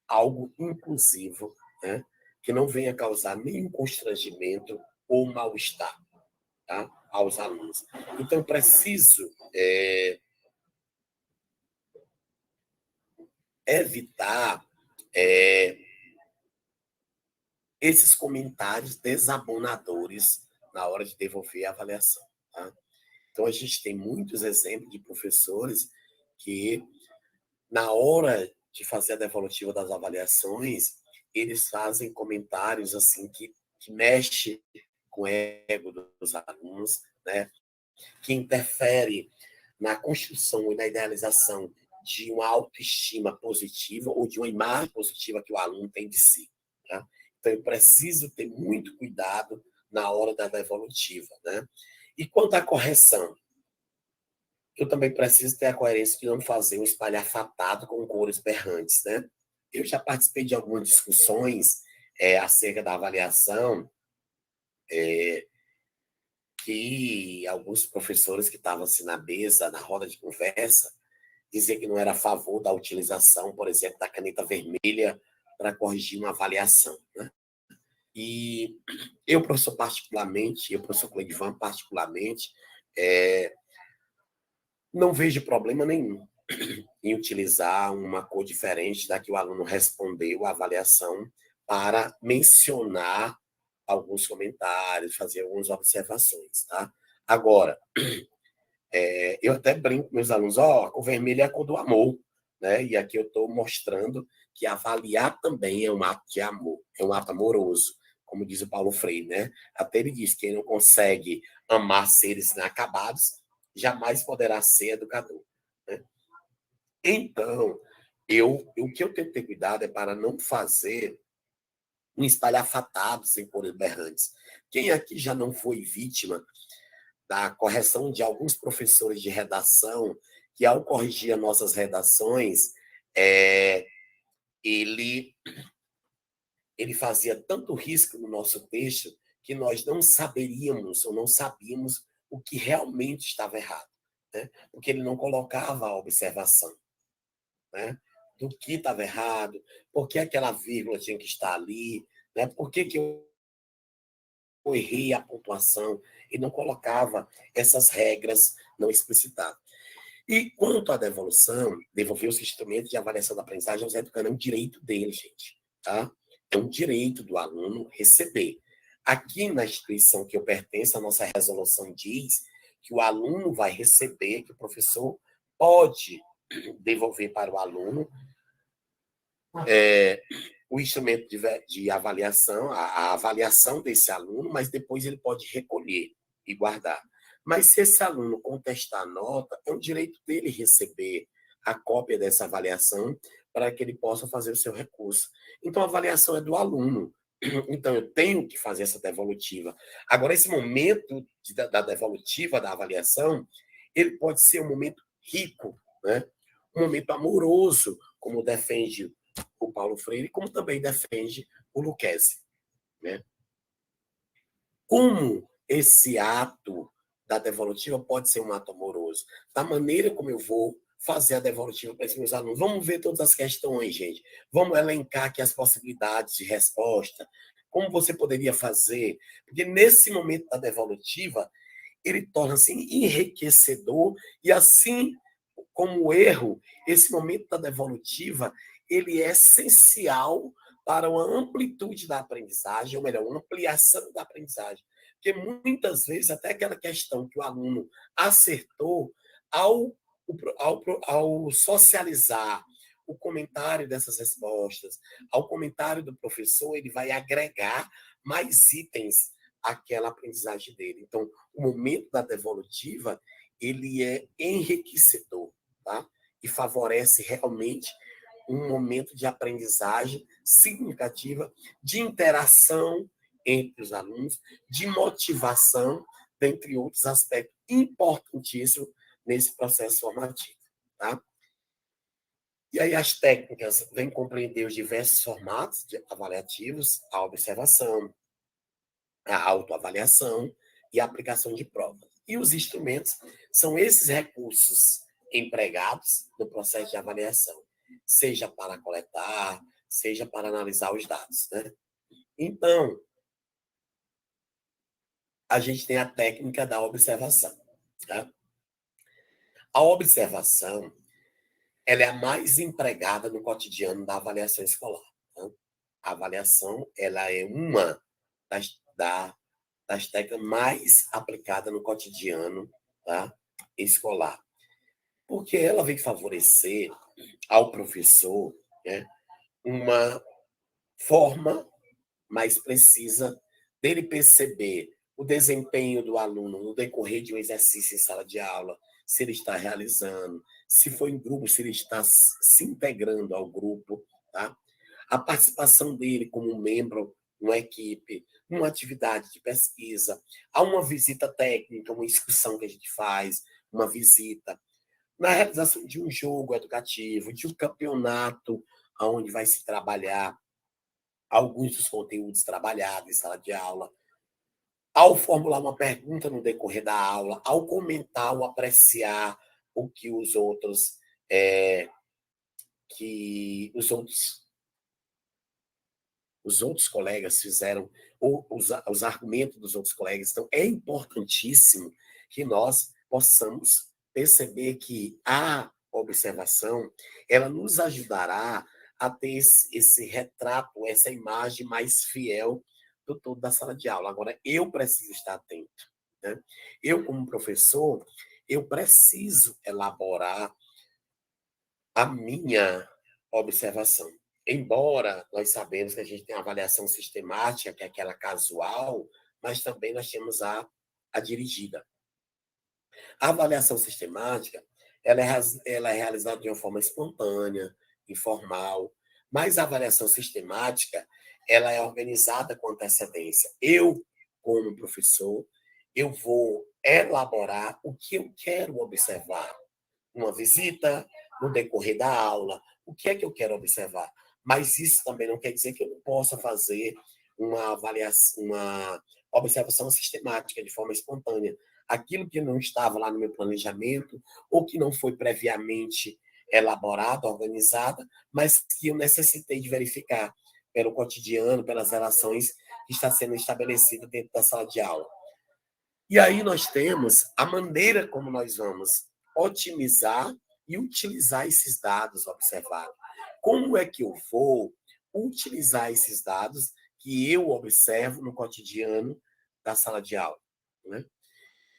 algo inclusivo, né? Que não venha causar nenhum constrangimento ou mal-estar, tá? Aos alunos. Então, eu preciso evitar esses comentários desabonadores na hora de devolver a avaliação. Tá? Então, a gente tem muitos exemplos de professores que, na hora de fazer a devolutiva das avaliações, eles fazem comentários assim que mexe com o ego dos alunos, né? Que interfere na construção e na idealização de uma autoestima positiva ou de uma imagem positiva que o aluno tem de si. Tá? Então, eu preciso ter muito cuidado na hora da devolutiva. Né? E quanto à correção, eu também preciso ter a coerência de não fazer um espalhafatado com cores berrantes. Né? Eu já participei de algumas discussões acerca da avaliação, que alguns professores que estavam assim na mesa, na roda de conversa, diziam que não era a favor da utilização, por exemplo, da caneta vermelha para corrigir uma avaliação. Né? E eu, professor Cleivan, particularmente, não vejo problema nenhum em utilizar uma cor diferente da que o aluno respondeu à avaliação para mencionar alguns comentários, fazer algumas observações. Tá? Agora, eu até brinco com meus alunos, a cor vermelha é a cor do amor. Né? E aqui eu estou mostrando que avaliar também é um ato de amor, é um ato amoroso, como diz o Paulo Freire. Né? Até ele diz que quem não consegue amar seres inacabados jamais poderá ser educador. Né? Então, o que eu tenho que ter cuidado é para não fazer um espalhafatado sem cores berrantes. Quem aqui já não foi vítima da correção de alguns professores de redação que, ao corrigir as nossas redações, ele fazia tanto risco no nosso texto que nós não saberíamos ou não sabíamos o que realmente estava errado, né? Porque ele não colocava a observação, né? Do que estava errado, por que aquela vírgula tinha que estar ali, né? Por que eu errei a pontuação, e não colocava essas regras, não explicitava. E quanto à devolução, devolver os instrumentos de avaliação da aprendizagem aos educandos é um direito dele, gente. Tá? É um direito do aluno receber. Aqui na instituição que eu pertenço, a nossa resolução diz que o aluno vai receber, que o professor pode devolver para o aluno o instrumento de avaliação, a avaliação desse aluno, mas depois ele pode recolher e guardar. Mas se esse aluno contestar a nota, é um direito dele receber a cópia dessa avaliação para que ele possa fazer o seu recurso. Então, a avaliação é do aluno. Então, eu tenho que fazer essa devolutiva. Agora, esse momento da devolutiva, da avaliação, ele pode ser um momento rico, né? Um momento amoroso, como defende o Paulo Freire, como também defende o Lucchesi, né? Como esse ato da devolutiva pode ser um ato amoroso? Da maneira como eu vou fazer a devolutiva para esses meus alunos. Vamos ver todas as questões, gente. Vamos elencar aqui as possibilidades de resposta. Como você poderia fazer? Porque nesse momento da devolutiva, ele torna-se enriquecedor e, assim como o erro, esse momento da devolutiva, ele é essencial para uma amplitude da aprendizagem, ou melhor, uma ampliação da aprendizagem. Porque muitas vezes, até aquela questão que o aluno acertou, ao, ao socializar o comentário dessas respostas, ao comentário do professor, ele vai agregar mais itens àquela aprendizagem dele. Então, o momento da devolutiva, ele é enriquecedor, tá? E favorece realmente um momento de aprendizagem significativa, de interação entre os alunos, de motivação, dentre outros aspectos importantíssimos nesse processo formativo. Tá? E aí as técnicas vêm compreender os diversos formatos avaliativos, a observação, a autoavaliação e a aplicação de provas. E os instrumentos são esses recursos empregados no processo de avaliação, seja para coletar, seja para analisar os dados, né? Então, a gente tem a técnica da observação. Tá? A observação, ela é a mais empregada no cotidiano da avaliação escolar. Tá? A avaliação, ela é uma das técnicas mais aplicadas no cotidiano, tá? Escolar. Porque ela vem favorecer ao professor, né, uma forma mais precisa dele perceber o desempenho do aluno no decorrer de um exercício em sala de aula, se ele está realizando, se for em grupo, se ele está se integrando ao grupo, tá? A participação dele como membro numa equipe, numa atividade de pesquisa, há uma visita técnica, uma excursão que a gente faz, uma visita, na realização de um jogo educativo, de um campeonato, onde vai se trabalhar alguns dos conteúdos trabalhados em sala de aula, ao formular uma pergunta no decorrer da aula, ao comentar ou apreciar o que os outros os outros colegas fizeram, ou os argumentos dos outros colegas. Então, é importantíssimo que nós possamos perceber que a observação, ela nos ajudará a ter esse retrato, essa imagem mais fiel do todo da sala de aula. Agora, eu preciso estar atento, né? Eu, como professor, eu preciso elaborar a minha observação. Embora nós sabemos que a gente tem a avaliação sistemática, que é aquela casual, mas também nós temos a dirigida. A avaliação sistemática, ela é realizada de uma forma espontânea, informal, mas a avaliação sistemática, ela é organizada com antecedência. Eu, como professor, eu vou elaborar o que eu quero observar, uma visita, no decorrer da aula, o que é que eu quero observar? Mas isso também não quer dizer que eu não possa fazer uma avaliação, uma observação sistemática, de forma espontânea. Aquilo que não estava lá no meu planejamento, ou que não foi previamente elaborado, organizada, mas que eu necessitei de verificar pelo cotidiano, pelas relações que está sendo estabelecida dentro da sala de aula. E aí nós temos a maneira como nós vamos otimizar e utilizar esses dados observados. Como é que eu vou utilizar esses dados que eu observo no cotidiano da sala de aula, né?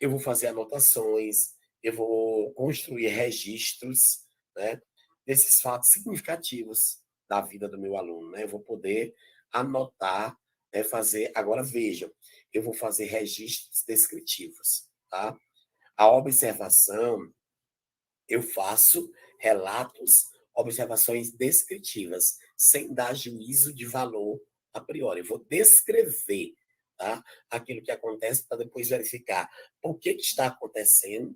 Eu vou fazer anotações, eu vou construir registros, né, desses fatos significativos da vida do meu aluno, né? Eu vou poder anotar, né, fazer. Agora vejam, eu vou fazer registros descritivos, tá? A observação, eu faço relatos, observações descritivas, sem dar juízo de valor a priori. Eu vou descrever, tá, aquilo que acontece para depois verificar por que está acontecendo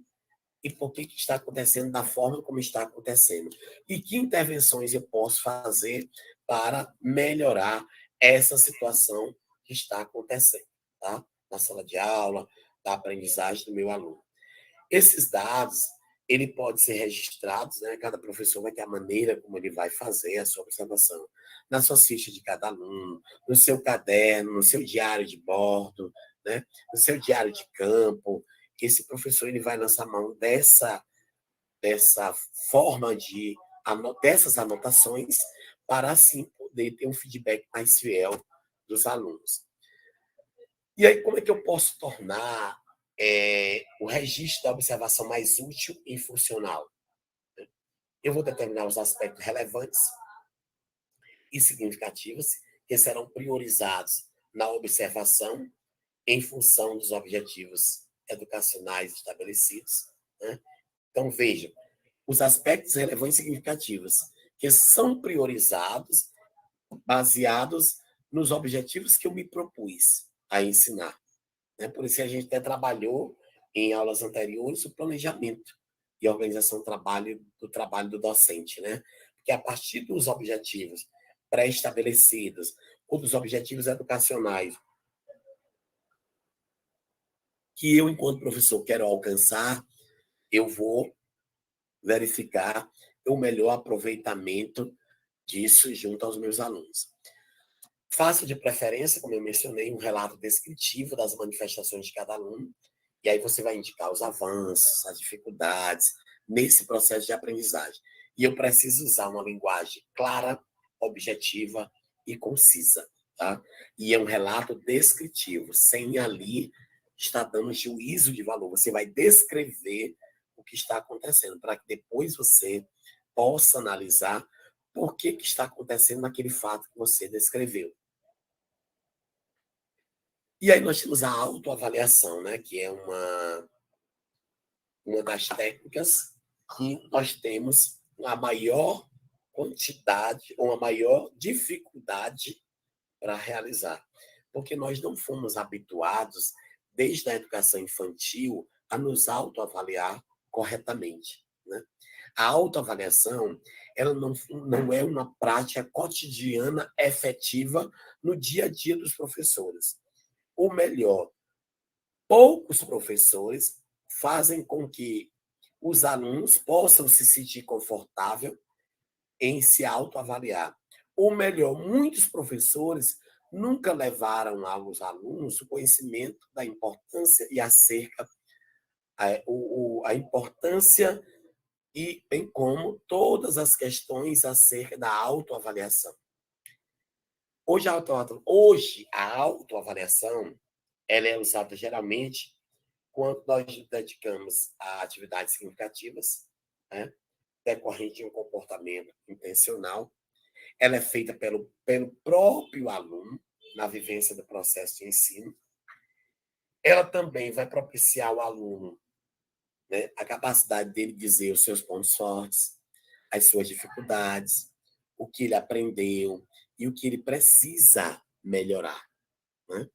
e por que está acontecendo da forma como está acontecendo. E que intervenções eu posso fazer para melhorar essa situação que está acontecendo, tá? Na sala de aula, da aprendizagem do meu aluno. Esses dados, ele pode ser registrados, né? Cada professor vai ter a maneira como ele vai fazer a sua observação. Na sua ficha de cada aluno, no seu caderno, no seu diário de bordo, né? No seu diário de campo. Esse professor ele vai lançar mão dessa forma dessas anotações para assim poder ter um feedback mais fiel dos alunos. E aí, como é que eu posso tornar o registro da observação mais útil e funcional? Eu vou determinar os aspectos relevantes e significativos que serão priorizados na observação em função dos objetivos educacionais estabelecidos, né? Então, vejam, os aspectos relevantes e significativos que são priorizados baseados nos objetivos que eu me propus a ensinar, né? Por isso a gente até trabalhou em aulas anteriores o planejamento e a organização do trabalho do docente, né? Porque a partir dos objetivos pré-estabelecidos ou dos objetivos educacionais que eu, enquanto professor, quero alcançar, eu vou verificar o melhor aproveitamento disso junto aos meus alunos. Faço de preferência, como eu mencionei, um relato descritivo das manifestações de cada aluno, e aí você vai indicar os avanços, as dificuldades nesse processo de aprendizagem. E eu preciso usar uma linguagem clara, objetiva e concisa, tá? E é um relato descritivo, sem ali estar dando juízo de valor. Você vai descrever o que está acontecendo, para que depois você possa analisar por que está acontecendo aquele fato que você descreveu. E aí nós temos a autoavaliação, né, que é uma das técnicas que nós temos a maior quantidade ou a maior dificuldade para realizar. Porque nós não fomos habituados, desde a educação infantil, a nos autoavaliar corretamente, né? A autoavaliação, ela não é uma prática cotidiana efetiva no dia a dia dos professores. Ou melhor, poucos professores fazem com que os alunos possam se sentir confortável em se autoavaliar. Ou melhor, muitos professores nunca levaram aos alunos o conhecimento da importância e acerca a importância e bem como todas as questões acerca da autoavaliação. Hoje a autoavaliação ela é usada geralmente quando nós dedicamos a atividades significativas, né, decorrente de um comportamento intencional. Ela é feita pelo próprio aluno, na vivência do processo de ensino. Ela também vai propiciar ao aluno, né, a capacidade dele dizer os seus pontos fortes, as suas dificuldades, o que ele aprendeu e o que ele precisa melhorar, né?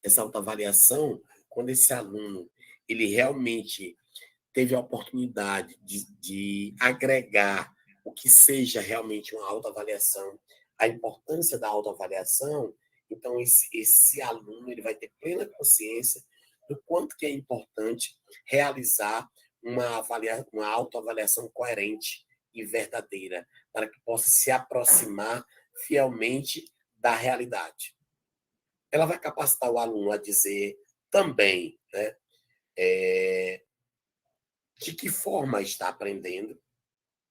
Essa autoavaliação, quando esse aluno ele realmente teve a oportunidade de agregar o que seja realmente uma autoavaliação, a importância da autoavaliação, então esse aluno ele vai ter plena consciência do quanto que é importante realizar uma autoavaliação coerente e verdadeira, para que possa se aproximar fielmente da realidade. Ela vai capacitar o aluno a dizer também, né, de que forma está aprendendo,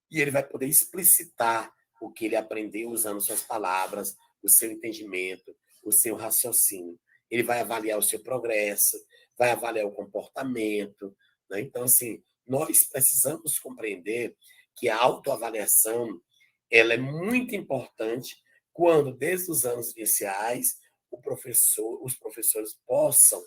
e ele vai poder explicitar o que ele aprendeu usando suas palavras, o seu entendimento, o seu raciocínio. Ele vai avaliar o seu progresso, vai avaliar o comportamento, né? Então, assim, nós precisamos compreender que a autoavaliação ela é muito importante quando, desde os anos iniciais, os professores possam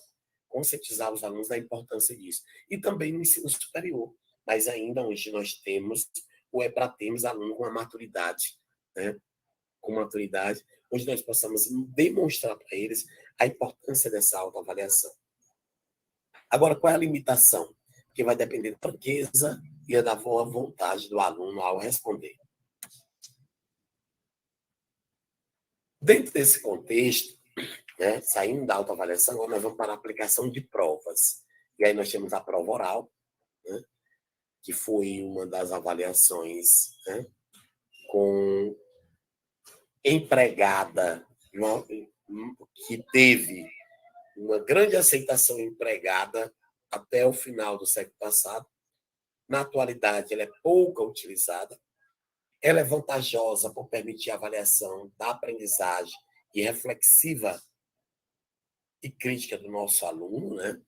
conscientizar os alunos da importância disso. E também no ensino superior. Mas ainda hoje nós temos ou é para termos alunos com a maturidade, né? Com maturidade, onde nós possamos demonstrar para eles a importância dessa autoavaliação. Agora, qual é a limitação? Que vai depender da franqueza e da boa vontade do aluno ao responder. Dentro desse contexto, né, saindo da autoavaliação, agora nós vamos para a aplicação de provas. E aí nós temos a prova oral, né, que foi uma das avaliações, né, com empregada, que teve uma grande aceitação empregada até o final do século passado. Na atualidade, ela é pouco utilizada. Ela é vantajosa por permitir a avaliação da aprendizagem e reflexiva e crítica do nosso aluno, né?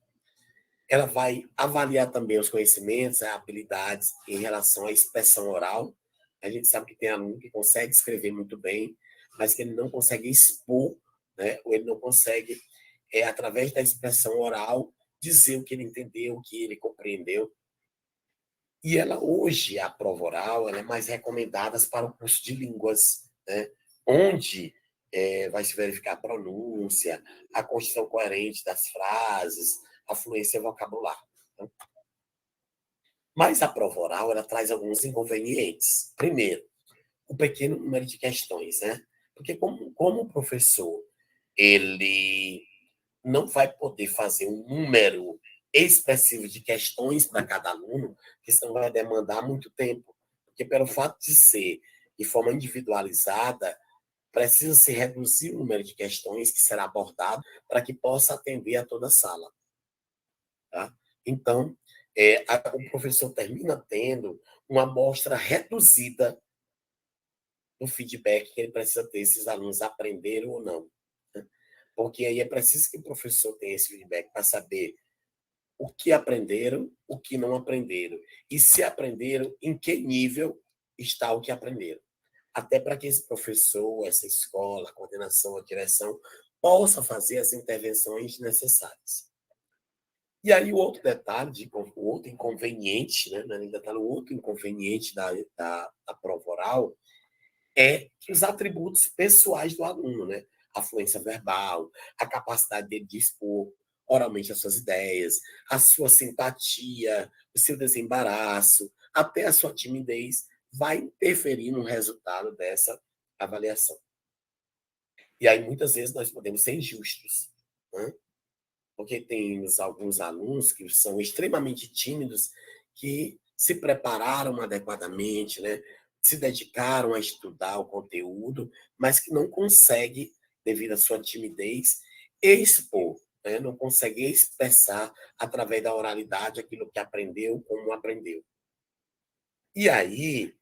Ela vai avaliar também os conhecimentos, as habilidades em relação à expressão oral. A gente sabe que tem aluno que consegue escrever muito bem, mas que ele não consegue expor, né? Ou ele não consegue, através da expressão oral, dizer o que ele entendeu, o que ele compreendeu. E ela, hoje, a prova oral, ela é mais recomendada para o curso de línguas, né? Onde vai se verificar a pronúncia, a construção coerente das frases, a fluência vocabular. Né? Mas a prova oral, ela traz alguns inconvenientes. Primeiro, o pequeno número de questões, né? Porque como o professor, ele não vai poder fazer um número expressivo de questões para cada aluno, que senão vai demandar muito tempo. Porque pelo fato de ser de forma individualizada, precisa se reduzir o número de questões que será abordado para que possa atender a toda a sala. Tá? Então, o professor termina tendo uma amostra reduzida do feedback que ele precisa ter, se os alunos aprenderam ou não. Né? Porque aí é preciso que o professor tenha esse feedback para saber o que aprenderam, o que não aprenderam. E se aprenderam, em que nível está o que aprenderam. Até para que esse professor, essa escola, a coordenação, a direção, possa fazer as intervenções necessárias. E aí o outro detalhe, o outro inconveniente, né? O outro inconveniente da prova oral é que os atributos pessoais do aluno, né? A fluência verbal, a capacidade dele de expor oralmente as suas ideias, a sua simpatia, o seu desembaraço, até a sua timidez, vai interferir no resultado dessa avaliação. E aí, muitas vezes, nós podemos ser injustos, né? Porque temos alguns alunos que são extremamente tímidos, que se prepararam adequadamente, né? Se dedicaram a estudar o conteúdo, mas que não conseguem, devido à sua timidez, expor, né? Não conseguem expressar através da oralidade aquilo que aprendeu, como aprendeu. E aí,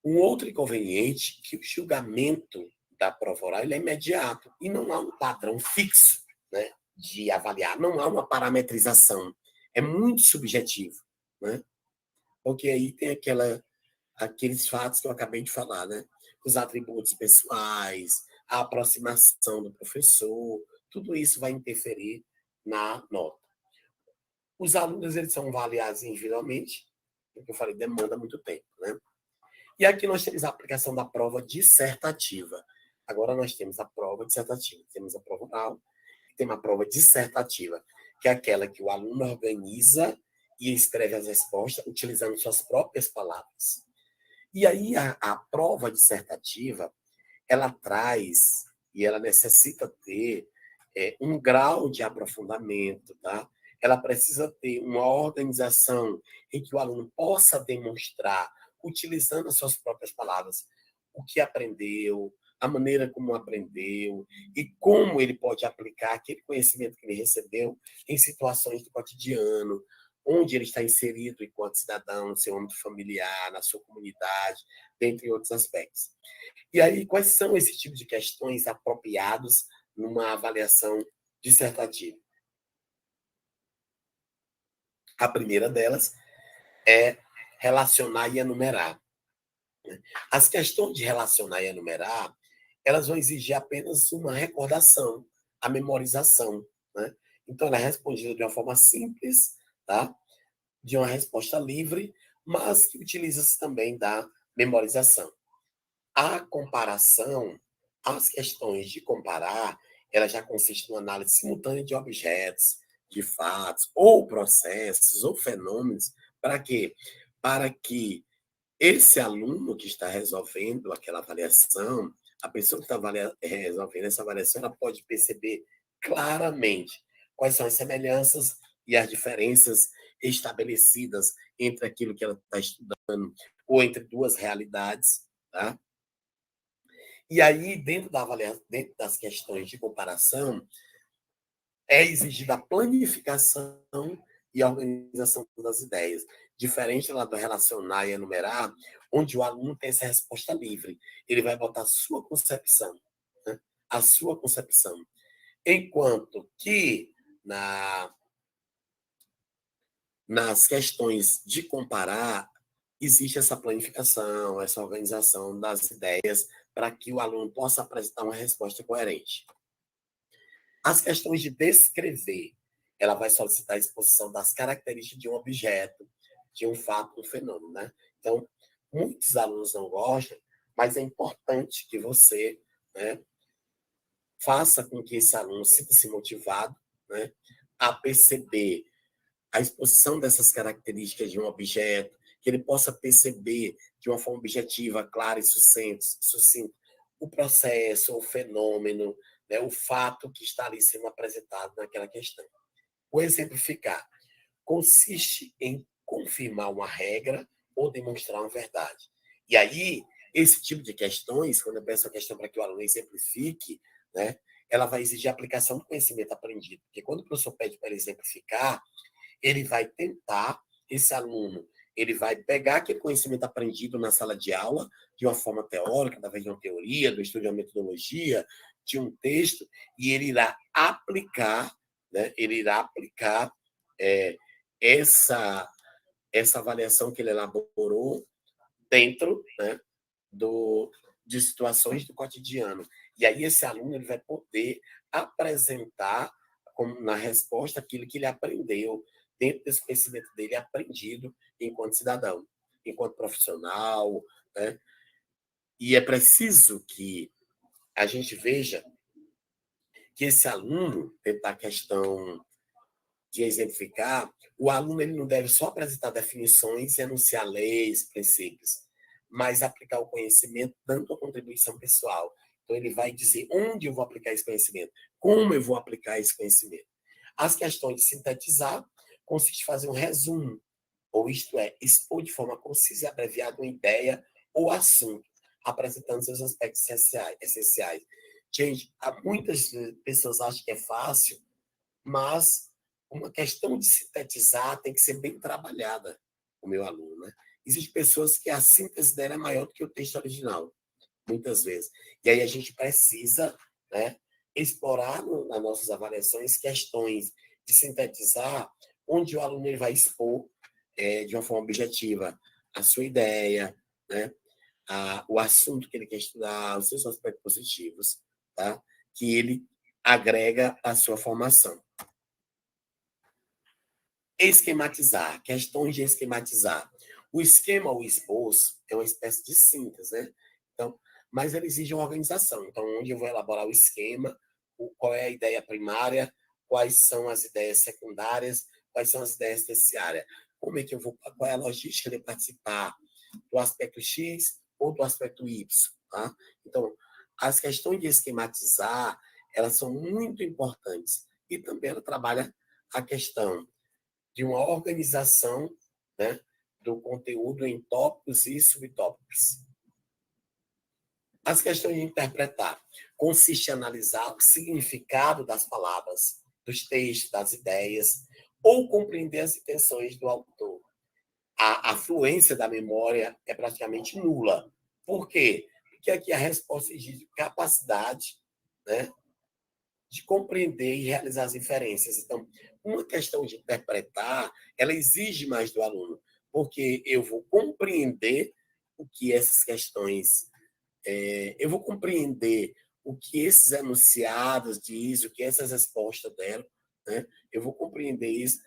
um outro inconveniente que o julgamento da prova oral é imediato e não há um padrão fixo, né, de avaliar, não há uma parametrização, é muito subjetivo, né? Porque aí tem aqueles fatos que eu acabei de falar, né? Os atributos pessoais, a aproximação do professor, tudo isso vai interferir na nota. Os alunos eles são avaliados individualmente, como eu falei, demanda muito tempo, né? E aqui nós temos a aplicação da prova dissertativa. Agora nós temos a prova dissertativa. Temos a prova oral e temos a prova dissertativa, que é aquela que o aluno organiza e escreve as respostas utilizando suas próprias palavras. E aí a prova dissertativa, ela traz e ela necessita ter um grau de aprofundamento, tá? Ela precisa ter uma organização em que o aluno possa demonstrar, utilizando as suas próprias palavras, o que aprendeu, a maneira como aprendeu e como ele pode aplicar aquele conhecimento que ele recebeu em situações do cotidiano, onde ele está inserido enquanto cidadão, no seu âmbito familiar, na sua comunidade, dentre outros aspectos. E aí, quais são esses tipos de questões apropriados numa avaliação dissertativa? A primeira delas é relacionar e enumerar. As questões de relacionar e enumerar, elas vão exigir apenas uma recordação, a memorização, né? Então, ela é respondida de uma forma simples, tá? De uma resposta livre, mas que utiliza-se também da memorização. A comparação, as questões de comparar, ela já consiste numa análise simultânea de objetos, de fatos, ou processos, ou fenômenos, para quê? Para que esse aluno que está resolvendo aquela avaliação, a pessoa que está resolvendo essa avaliação, ela pode perceber claramente quais são as semelhanças e as diferenças estabelecidas entre aquilo que ela está estudando, ou entre duas realidades, tá? E aí, dentro da avaliação, dentro das questões de comparação, é exigida a planificação e a organização das ideias. Diferente lá do relacionar e enumerar, onde o aluno tem essa resposta livre. Ele vai botar a sua concepção, né? A sua concepção. Enquanto que nas questões de comparar, existe essa planificação, essa organização das ideias para que o aluno possa apresentar uma resposta coerente. As questões de descrever, ela vai solicitar a exposição das características de um objeto, de um fato, um fenômeno, né? Então, muitos alunos não gostam, mas é importante que você, né, faça com que esse aluno sinta-se motivado, né, a perceber a exposição dessas características de um objeto, que ele possa perceber de uma forma objetiva, clara e sucinta o processo, o fenômeno, né, o fato que está ali sendo apresentado naquela questão. O exemplificar consiste em confirmar uma regra ou demonstrar uma verdade. E aí, esse tipo de questões, quando eu peço a questão para que o aluno exemplifique, né, ela vai exigir a aplicação do conhecimento aprendido. Porque quando o professor pede para ele exemplificar, ele vai tentar, esse aluno, ele vai pegar aquele conhecimento aprendido na sala de aula, de uma forma teórica, através de uma teoria, do estudo de uma metodologia, de um texto, e ele irá aplicar, né, ele irá aplicar é, essa, essa avaliação que ele elaborou dentro, né, de situações do cotidiano. E aí esse aluno ele vai poder apresentar como, na resposta aquilo que ele aprendeu dentro desse conhecimento dele aprendido enquanto cidadão, enquanto profissional, né? E é preciso que a gente veja que esse aluno, dentro da questão de exemplificar, o aluno ele não deve só apresentar definições e enunciar leis, princípios, mas aplicar o conhecimento dando a contribuição pessoal. Então, ele vai dizer onde eu vou aplicar esse conhecimento, como eu vou aplicar esse conhecimento. As questões de sintetizar consiste em fazer um resumo, ou isto é, expor de forma concisa e abreviada uma ideia ou assunto, apresentando seus aspectos essenciais. Gente, muitas pessoas acham que é fácil, mas uma questão de sintetizar tem que ser bem trabalhada, o meu aluno, né? Existem pessoas que a síntese dela é maior do que o texto original, muitas vezes. E aí a gente precisa, né, explorar nas nossas avaliações questões de sintetizar, onde o aluno ele vai expor de uma forma objetiva a sua ideia, né, o assunto que ele quer estudar, os seus aspectos positivos, tá? Que ele agrega à sua formação. Esquematizar, questões de esquematizar. O esquema ou esboço é uma espécie de síntese, né? Então, mas ele exige uma organização. Então, onde eu vou elaborar o esquema, qual é a ideia primária, quais são as ideias secundárias, quais são as ideias terciárias. como é que eu vou, qual é a logística de participar do aspecto X ou do aspecto Y, tá? Então, as questões de esquematizar, elas são muito importantes. E também ela trabalha a questão de uma organização, né, do conteúdo em tópicos e subtópicos. As questões de interpretar consiste em analisar o significado das palavras, dos textos, das ideias, ou compreender as intenções do autor. A fluência da memória é praticamente nula. Por quê? Porque aqui a resposta exige capacidade, né, de compreender e realizar as inferências. Então, uma questão de interpretar, ela exige mais do aluno, porque eu vou compreender o que essas questões, eu vou compreender o que esses enunciados dizem, o que essas respostas deram, né? Eu vou compreender isso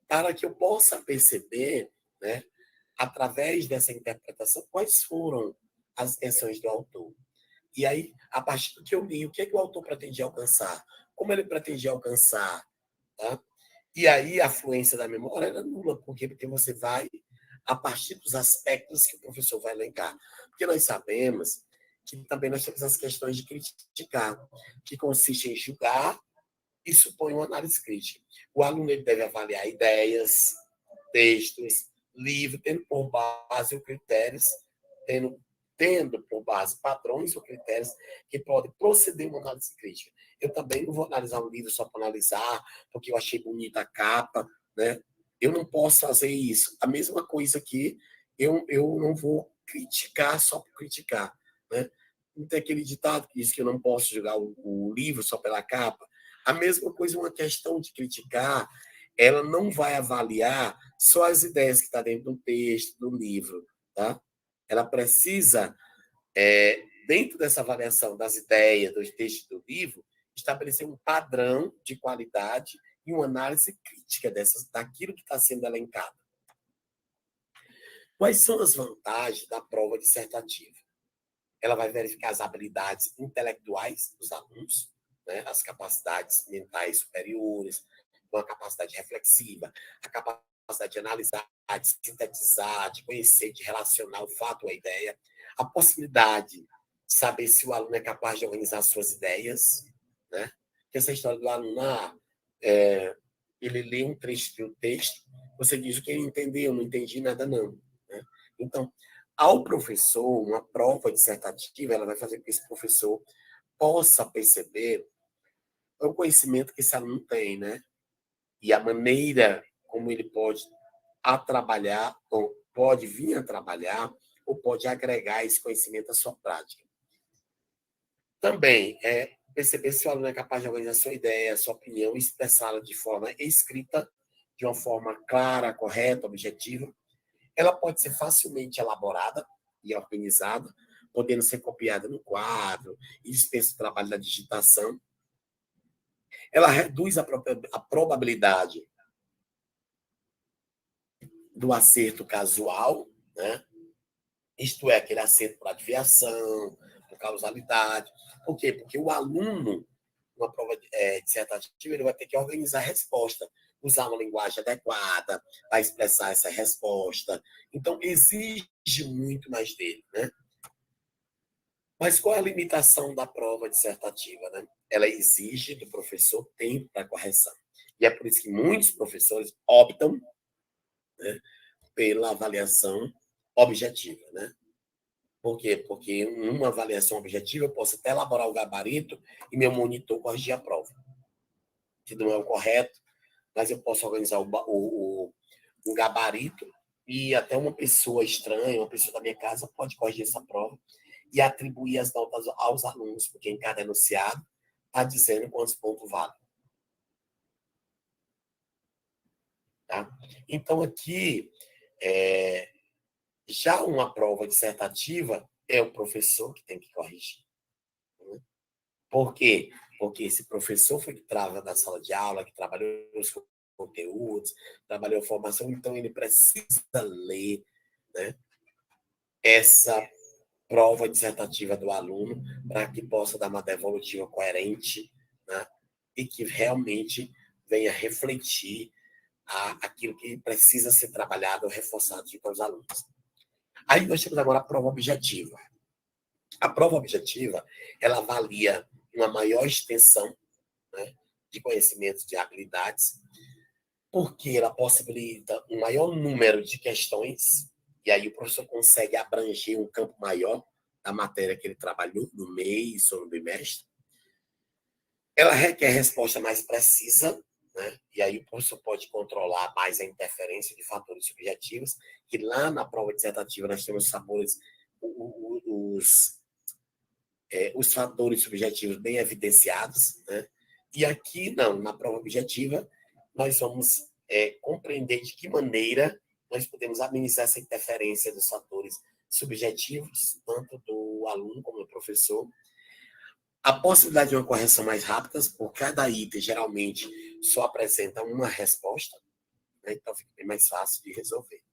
para que eu possa perceber, né, através dessa interpretação, quais foram as intenções do autor. E aí, a partir do que eu li, o que é que o autor pretendia alcançar? Como ele pretendia alcançar? Tá? E aí, a fluência da memória era nula, porque você vai, a partir dos aspectos que o professor vai elencar. Porque nós sabemos que também nós temos as questões de criticar, que consiste em julgar e supõe uma análise crítica. O aluno ele deve avaliar ideias, textos, livro, tendo por base os critérios, tendo por base padrões ou critérios que podem proceder uma análise crítica. Eu também não vou analisar um livro só para analisar, porque eu achei bonita a capa, né? Eu não posso fazer isso. A mesma coisa que eu não vou criticar só por criticar, né? Não tem aquele ditado que diz que eu não posso julgar o livro só pela capa. A mesma coisa, uma questão de criticar, ela não vai avaliar só as ideias que estão dentro do texto, do livro, tá? Ela precisa, dentro dessa avaliação das ideias, dos textos do livro, estabelecer um padrão de qualidade e uma análise crítica daquilo que está sendo elencado. Quais são as vantagens da prova dissertativa? Ela vai verificar as habilidades intelectuais dos alunos, né? As capacidades mentais superiores, uma capacidade reflexiva, a capacidade de analisar, de sintetizar, de conhecer, de relacionar o fato à ideia, a possibilidade de saber se o aluno é capaz de organizar suas ideias, né? Porque essa história do aluno, ele lê um trecho de um texto, você diz o que ele entendeu, não entendi nada não, né? Então, ao professor, uma prova dissertativa, ela vai fazer com que esse professor possa perceber o conhecimento que esse aluno tem, né? E a maneira como ele pode trabalhar, ou pode vir a trabalhar, ou pode agregar esse conhecimento à sua prática. Também perceber se o aluno é capaz de organizar sua ideia, sua opinião e expressá-la de forma escrita, de uma forma clara, correta, objetiva. Ela pode ser facilmente elaborada e organizada, podendo ser copiada no quadro e dispensa o trabalho da digitação. Ela reduz a probabilidade do acerto casual, né? Isto é, aquele acerto por adivinhação, por causalidade. Por quê? Porque o aluno, numa prova dissertativa, ele vai ter que organizar a resposta, usar uma linguagem adequada para expressar essa resposta. Então, exige muito mais dele, né? Mas qual é a limitação da prova dissertativa, né? Ela exige do professor tempo para correção. E é por isso que muitos professores optam, né, pela avaliação objetiva, né? Por quê? Porque numa avaliação objetiva eu posso até elaborar o gabarito e meu monitor corrigir a prova, que não é o correto, mas eu posso organizar um gabarito e até uma pessoa estranha, uma pessoa da minha casa pode corrigir essa prova e atribuir as notas aos alunos, porque em cada enunciado está dizendo quantos pontos vale. Tá? Então, aqui, já uma prova dissertativa é o professor que tem que corrigir. Né? Por quê? Porque esse professor foi que trava na sala de aula, que trabalhou os conteúdos, trabalhou a formação, então ele precisa ler, né, essa prova dissertativa do aluno para que possa dar uma devolutiva coerente, né, e que realmente venha refletir aquilo que precisa ser trabalhado ou reforçado para os alunos. Aí nós temos agora a prova objetiva. A prova objetiva, ela avalia uma maior extensão, né, de conhecimentos, de habilidades, porque ela possibilita um maior número de questões, e aí o professor consegue abranger um campo maior da matéria que ele trabalhou no mês ou no bimestre. Ela requer resposta mais precisa, né? E aí o professor pode controlar mais a interferência de fatores subjetivos, que lá na prova dissertativa nós temos os fatores subjetivos bem evidenciados, né? E aqui, não, na prova objetiva, nós vamos compreender de que maneira nós podemos amenizar essa interferência dos fatores subjetivos, tanto do aluno como do professor. A possibilidade de uma correção mais rápida, por cada item, geralmente, só apresenta uma resposta, né? Então fica bem mais fácil de resolver.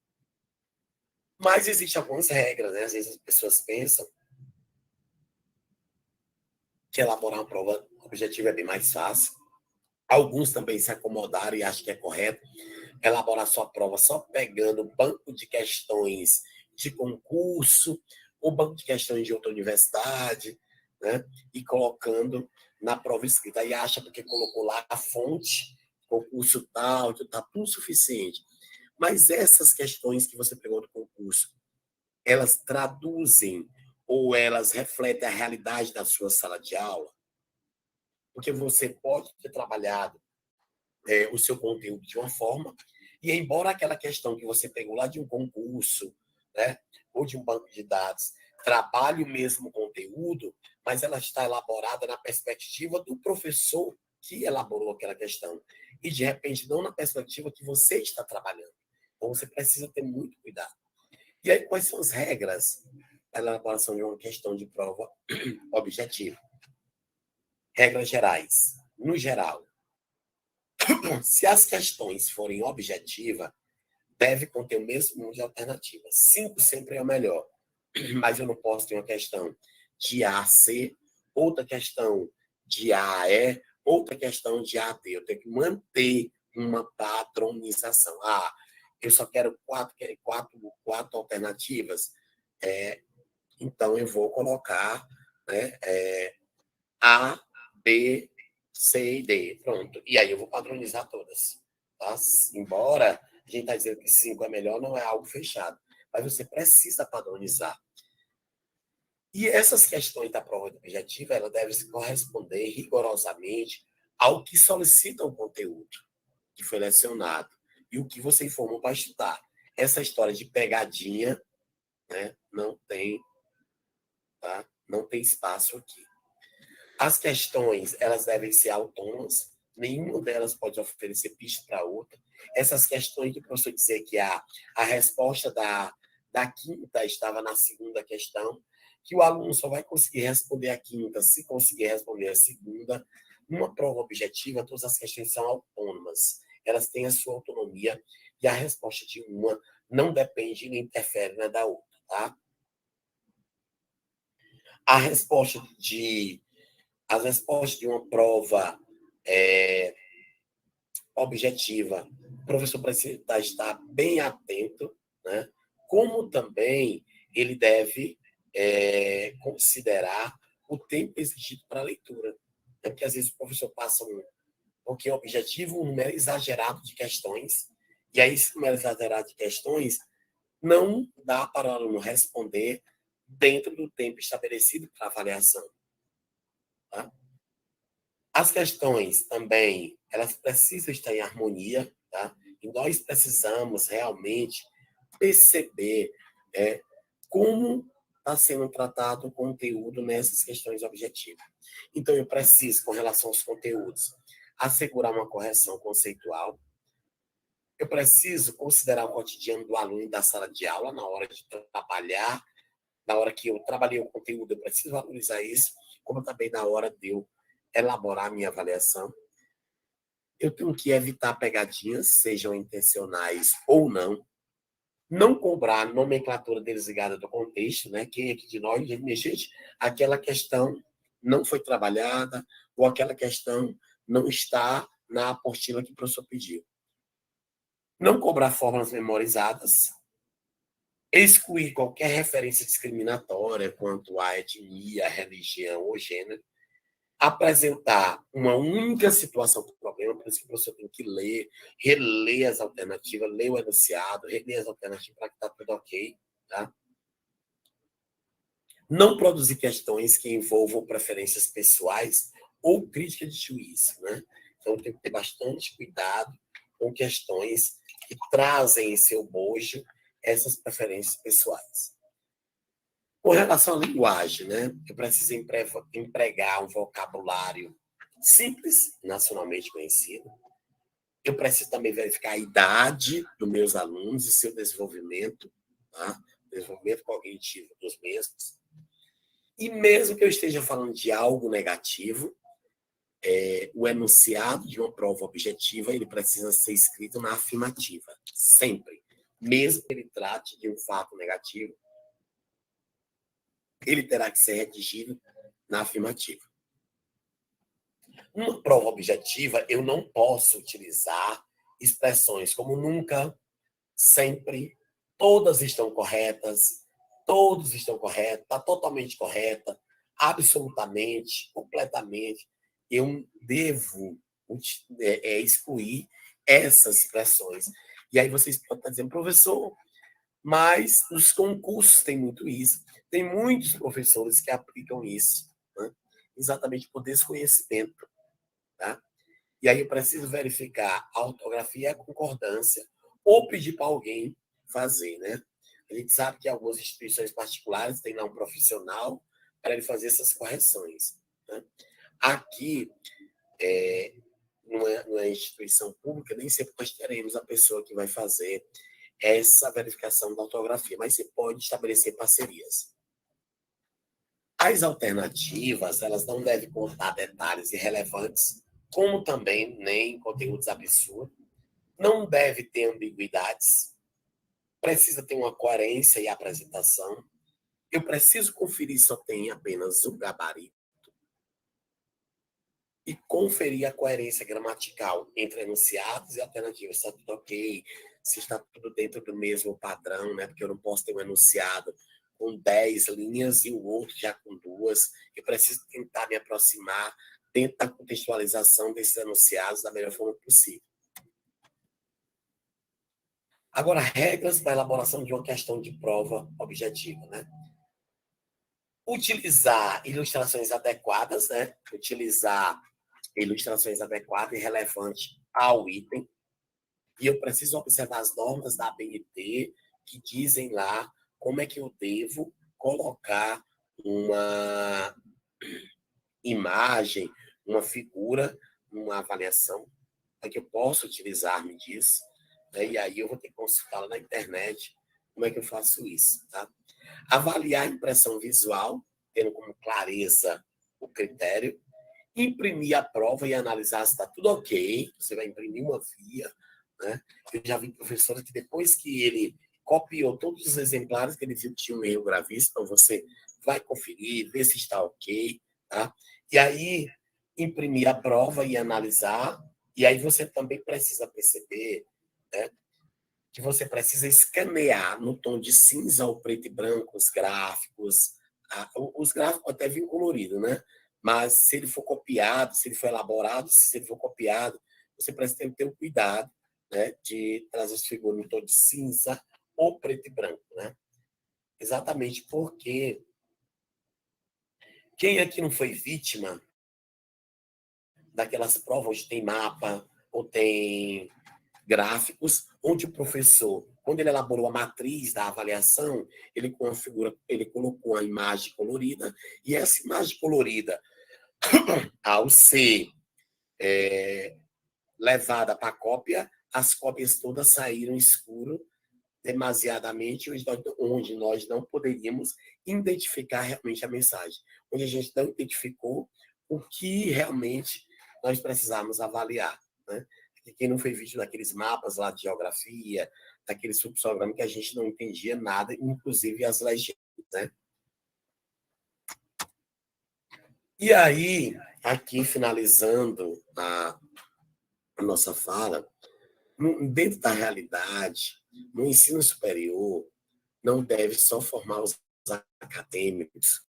Mas existem algumas regras, né? Às vezes as pessoas pensam que elaborar uma prova objetiva é bem mais fácil. Alguns também se acomodaram e acham que é correto elaborar sua prova só pegando o banco de questões de concurso, o banco de questões de outra universidade, né? E colocando na prova escrita. E acha porque colocou lá a fonte, concurso tal, está tudo suficiente. Mas essas questões que você pegou do concurso, elas traduzem ou elas refletem a realidade da sua sala de aula? Porque você pode ter trabalhado o seu conteúdo de uma forma, e embora aquela questão que você pegou lá de um concurso, né, ou de um banco de dados, trabalhe o mesmo conteúdo, mas ela está elaborada na perspectiva do professor que elaborou aquela questão, e de repente não na perspectiva que você está trabalhando. Então você precisa ter muito cuidado. E aí, quais são as regras da elaboração de uma questão de prova objetiva? Regras gerais. No geral, se as questões forem objetivas, deve conter o mesmo número de alternativas. 5 sempre é o melhor. Mas eu não posso ter uma questão de A a C, outra questão de A a E, outra questão de A a D. Eu tenho que manter uma padronização. Eu só quero quatro alternativas. Então, eu vou colocar, né, A, B, C e D. Pronto. E aí eu vou padronizar todas. Tá? Embora a gente está dizendo que 5 é melhor, não é algo fechado. Mas você precisa padronizar. E essas questões da prova objetiva, ela deve se corresponder rigorosamente ao que solicita o conteúdo que foi lecionado e o que você informou para estudar. Essa história de pegadinha, né, não tem, tá? Não tem espaço aqui. As questões, elas devem ser autônomas, nenhuma delas pode oferecer pista para outra. Essas questões que o professor dizer que a resposta da quinta estava na segunda questão, que o aluno só vai conseguir responder a quinta se conseguir responder a segunda. Numa prova objetiva, todas as questões são autônomas. Elas têm a sua autonomia e a resposta de uma não depende nem interfere na da outra, tá? As respostas de uma prova objetiva, o professor precisa estar bem atento, né? Como também ele deve considerar o tempo exigido para a leitura. Né? Porque às vezes o professor passa um pouquinho objetivo, um número exagerado de questões, e aí esse número exagerado de questões não dá para o aluno responder dentro do tempo estabelecido para avaliação. Tá? As questões também, elas precisam estar em harmonia, tá? E nós precisamos realmente perceber como está sendo tratado o conteúdo nessas questões objetivas. Então, eu preciso, com relação aos conteúdos, assegurar uma correção conceitual. Eu preciso considerar o cotidiano do aluno da sala de aula na hora de trabalhar, na hora que eu trabalhei o conteúdo, eu preciso valorizar isso, como também na hora de eu elaborar a minha avaliação. Eu tenho que evitar pegadinhas, sejam intencionais ou não. Não cobrar nomenclatura desligada do contexto, né? Quem aqui de nós, gente, aquela questão não foi trabalhada ou aquela questão não está na apostila que o professor pediu. Não cobrar fórmulas memorizadas, excluir qualquer referência discriminatória quanto à etnia, religião ou gênero, apresentar uma única situação do problema, por isso que você tem que ler, reler as alternativas, ler o enunciado, reler as alternativas para que está tudo ok, tá? Não produzir questões que envolvam preferências pessoais ou crítica de juízo, né? Então tem que ter bastante cuidado com questões que trazem em seu bojo essas preferências pessoais. Com relação à linguagem, né? Eu preciso empregar um vocabulário simples, nacionalmente conhecido. Eu preciso também verificar a idade dos meus alunos e seu desenvolvimento, tá? Desenvolvimento cognitivo dos mesmos. E mesmo que eu esteja falando de algo negativo, o enunciado de uma prova objetiva ele precisa ser escrito na afirmativa, sempre. Mesmo que ele trate de um fato negativo, ele terá que ser redigido na afirmativa. Numa prova objetiva, eu não posso utilizar expressões como nunca, sempre, todas estão corretas, todos estão corretos, está totalmente correta, absolutamente, completamente. Eu devo excluir essas expressões. E aí vocês podem estar dizendo, professor, mas nos concursos tem muito isso. Tem muitos professores que aplicam isso, né? Exatamente por desconhecimento. Tá? E aí eu preciso verificar a ortografia e a concordância ou pedir para alguém fazer, né? A gente sabe que algumas instituições particulares têm lá um profissional para ele fazer essas correções, né? Aqui, numa instituição pública, nem sempre nós teremos a pessoa que vai fazer essa verificação da ortografia, mas você pode estabelecer parcerias. As alternativas, elas não devem contar detalhes irrelevantes, como também nem conteúdos absurdos. Não deve ter ambiguidades. Precisa ter uma coerência e apresentação. Eu preciso conferir se eu tenho apenas o gabarito e conferir a coerência gramatical entre enunciados e alternativas. Está tudo ok? Se está tudo dentro do mesmo padrão, né? Porque eu não posso ter um enunciado com 10 linhas e o outro já com 2. Eu preciso tentar me aproximar dentro da contextualização desses enunciados da melhor forma possível. Agora, regras para a elaboração de uma questão de prova objetiva, né? Utilizar ilustrações adequadas, né? Utilizar ilustrações adequadas e relevantes ao item. E eu preciso observar as normas da ABNT que dizem lá como é que eu devo colocar uma imagem, uma figura, uma avaliação, para que eu possa utilizar-me disso. Né? E aí eu vou ter que consultá-la na internet como é que eu faço isso. Tá? Avaliar a impressão visual, tendo como clareza o critério. Imprimir a prova e analisar se está tudo ok. Você vai imprimir uma via. Né? Eu já vi professora que depois que ele copiou todos os exemplares que ele viu que tinha um erro gravíssimo, então você vai conferir, ver se está ok. Tá? E aí, imprimir a prova e analisar. E aí você também precisa perceber, né, que você precisa escanear no tom de cinza ou preto e branco os gráficos. Os gráficos até vêm colorido, né? Mas se ele for copiado, se ele for elaborado, se ele for copiado, você precisa ter o cuidado, né, de trazer as figuras no tom de cinza ou preto e branco, né? Exatamente porque quem aqui não foi vítima daquelas provas onde tem mapa ou tem gráficos, onde o professor, quando ele elaborou a matriz da avaliação, ele configura, ele colocou a imagem colorida, e essa imagem colorida, ao ser levada para a cópia, as cópias todas saíram escuro demasiadamente, onde nós não poderíamos identificar realmente a mensagem, onde a gente não identificou o que realmente nós precisávamos avaliar, né? Quem não foi vídeo daqueles mapas lá de geografia, daqueles subprogramas que a gente não entendia nada, inclusive as legendas, né? E aí, aqui finalizando a nossa fala, Dentro da realidade, no ensino superior, não deve só formar os acadêmicos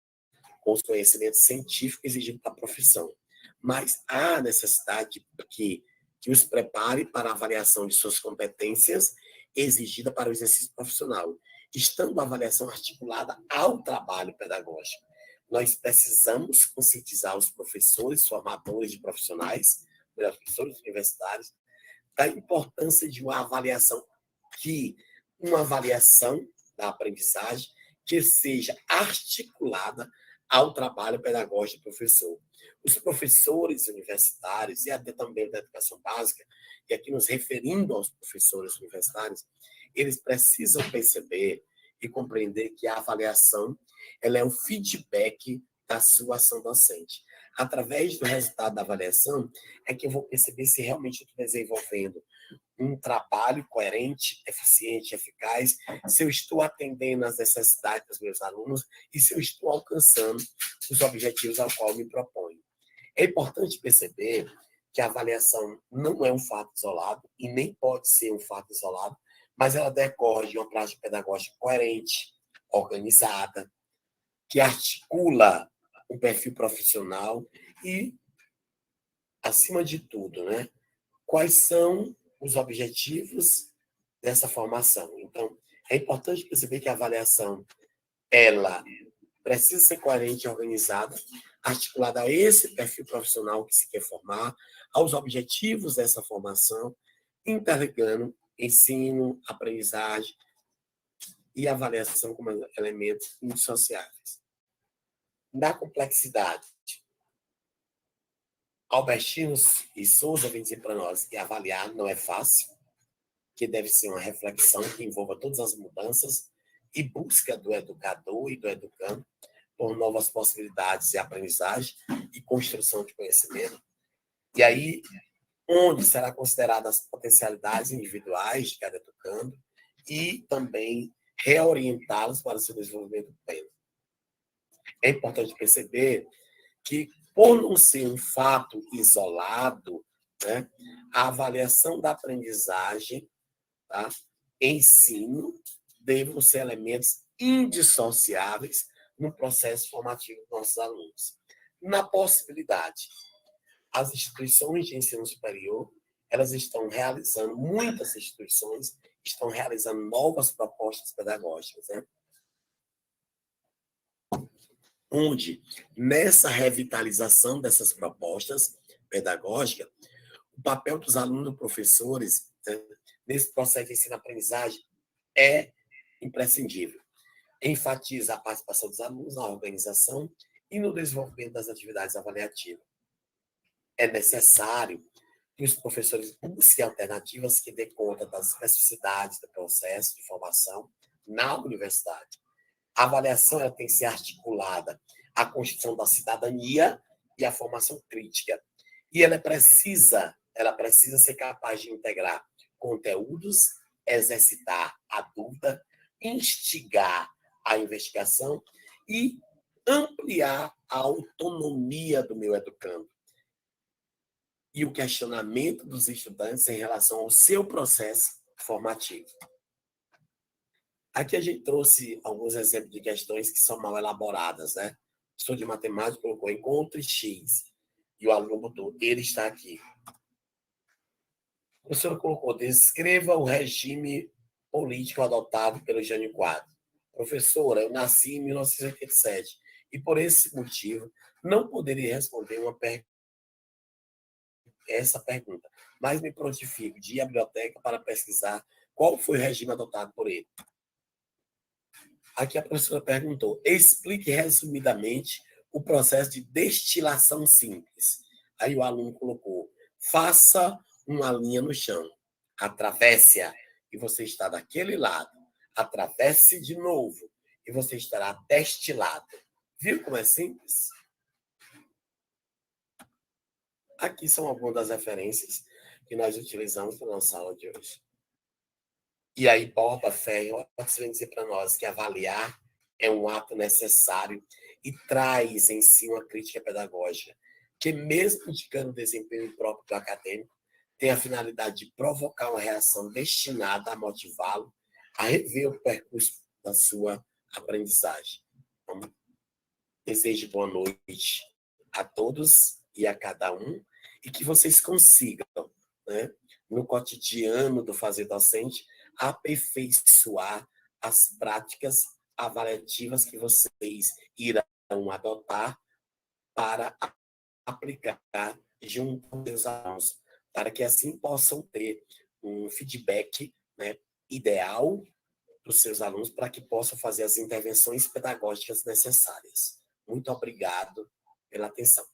com os conhecimentos científicos exigidos da profissão, mas há necessidade que os prepare para a avaliação de suas competências exigida para o exercício profissional, estando a avaliação articulada ao trabalho pedagógico. Nós precisamos conscientizar os professores, formadores de profissionais, professores universitários, da importância de uma avaliação da aprendizagem que seja articulada ao trabalho pedagógico do professor. Os professores universitários, e até também da educação básica, e aqui nos referindo aos professores universitários, eles precisam perceber e compreender que a avaliação ela é um feedback da sua ação docente. Através do resultado da avaliação, é que eu vou perceber se realmente eu estou desenvolvendo um trabalho coerente, eficiente, eficaz, se eu estou atendendo às necessidades dos meus alunos e se eu estou alcançando os objetivos ao qual me proponho. É importante perceber que a avaliação não é um fato isolado e nem pode ser um fato isolado, mas ela decorre de uma prática pedagógica coerente, organizada, que articula um perfil profissional e, acima de tudo, né, quais são os objetivos dessa formação. Então, é importante perceber que a avaliação ela precisa ser coerente e organizada, articulada a esse perfil profissional que se quer formar, aos objetivos dessa formação, interligando ensino, aprendizagem e avaliação como elementos indissociáveis. Da complexidade, Albertino e Souza vem dizer para nós que avaliar não é fácil, que deve ser uma reflexão que envolva todas as mudanças e busca do educador e do educando por novas possibilidades de aprendizagem e construção de conhecimento. E aí, onde será consideradas as potencialidades individuais de cada educando e também reorientá-los para o seu desenvolvimento pleno. É importante perceber que, por não ser um fato isolado, né, a avaliação da aprendizagem, tá, ensino, devem ser elementos indissociáveis no processo formativo dos nossos alunos. Na possibilidade, as instituições de ensino superior, muitas instituições estão realizando novas propostas pedagógicas, né? Onde, nessa revitalização dessas propostas pedagógicas, o papel dos alunos e professores, né, nesse processo de ensino-aprendizagem é imprescindível. Enfatiza a participação dos alunos na organização e no desenvolvimento das atividades avaliativas. É necessário que os professores busquem alternativas que dê conta das especificidades do processo de formação na universidade. A avaliação ela tem que ser articulada à construção da cidadania e à formação crítica. E ela precisa ser capaz de integrar conteúdos, exercitar a dúvida, instigar a investigação e ampliar a autonomia do meu educando e o questionamento dos estudantes em relação ao seu processo formativo. Aqui a gente trouxe alguns exemplos de questões que são mal elaboradas, né? O professor de matemática colocou encontre X e o aluno botou, ele está aqui. O professor colocou, descreva o regime político adotado pelo Jânio Quadros. Professora, eu nasci em 1987 e por esse motivo não poderia responder essa pergunta, mas me prontifico de ir à biblioteca para pesquisar qual foi o regime adotado por ele. Aqui a professora perguntou, explique resumidamente o processo de destilação simples. Aí o aluno colocou, faça uma linha no chão, atravesse-a e você está daquele lado, atravesse de novo e você estará destilado. Viu como é simples? Aqui são algumas das referências que nós utilizamos na nossa aula de hoje. E aí, Borba Ferro vem dizer para nós que avaliar é um ato necessário e traz em si uma crítica pedagógica, que mesmo indicando o desempenho próprio do acadêmico, tem a finalidade de provocar uma reação destinada a motivá-lo a rever o percurso da sua aprendizagem. Então, desejo boa noite a todos e a cada um, e que vocês consigam, né, no cotidiano do fazer docente, aperfeiçoar as práticas avaliativas que vocês irão adotar para aplicar junto com os alunos, para que assim possam ter um feedback, né, ideal dos seus alunos, para que possam fazer as intervenções pedagógicas necessárias. Muito obrigado pela atenção.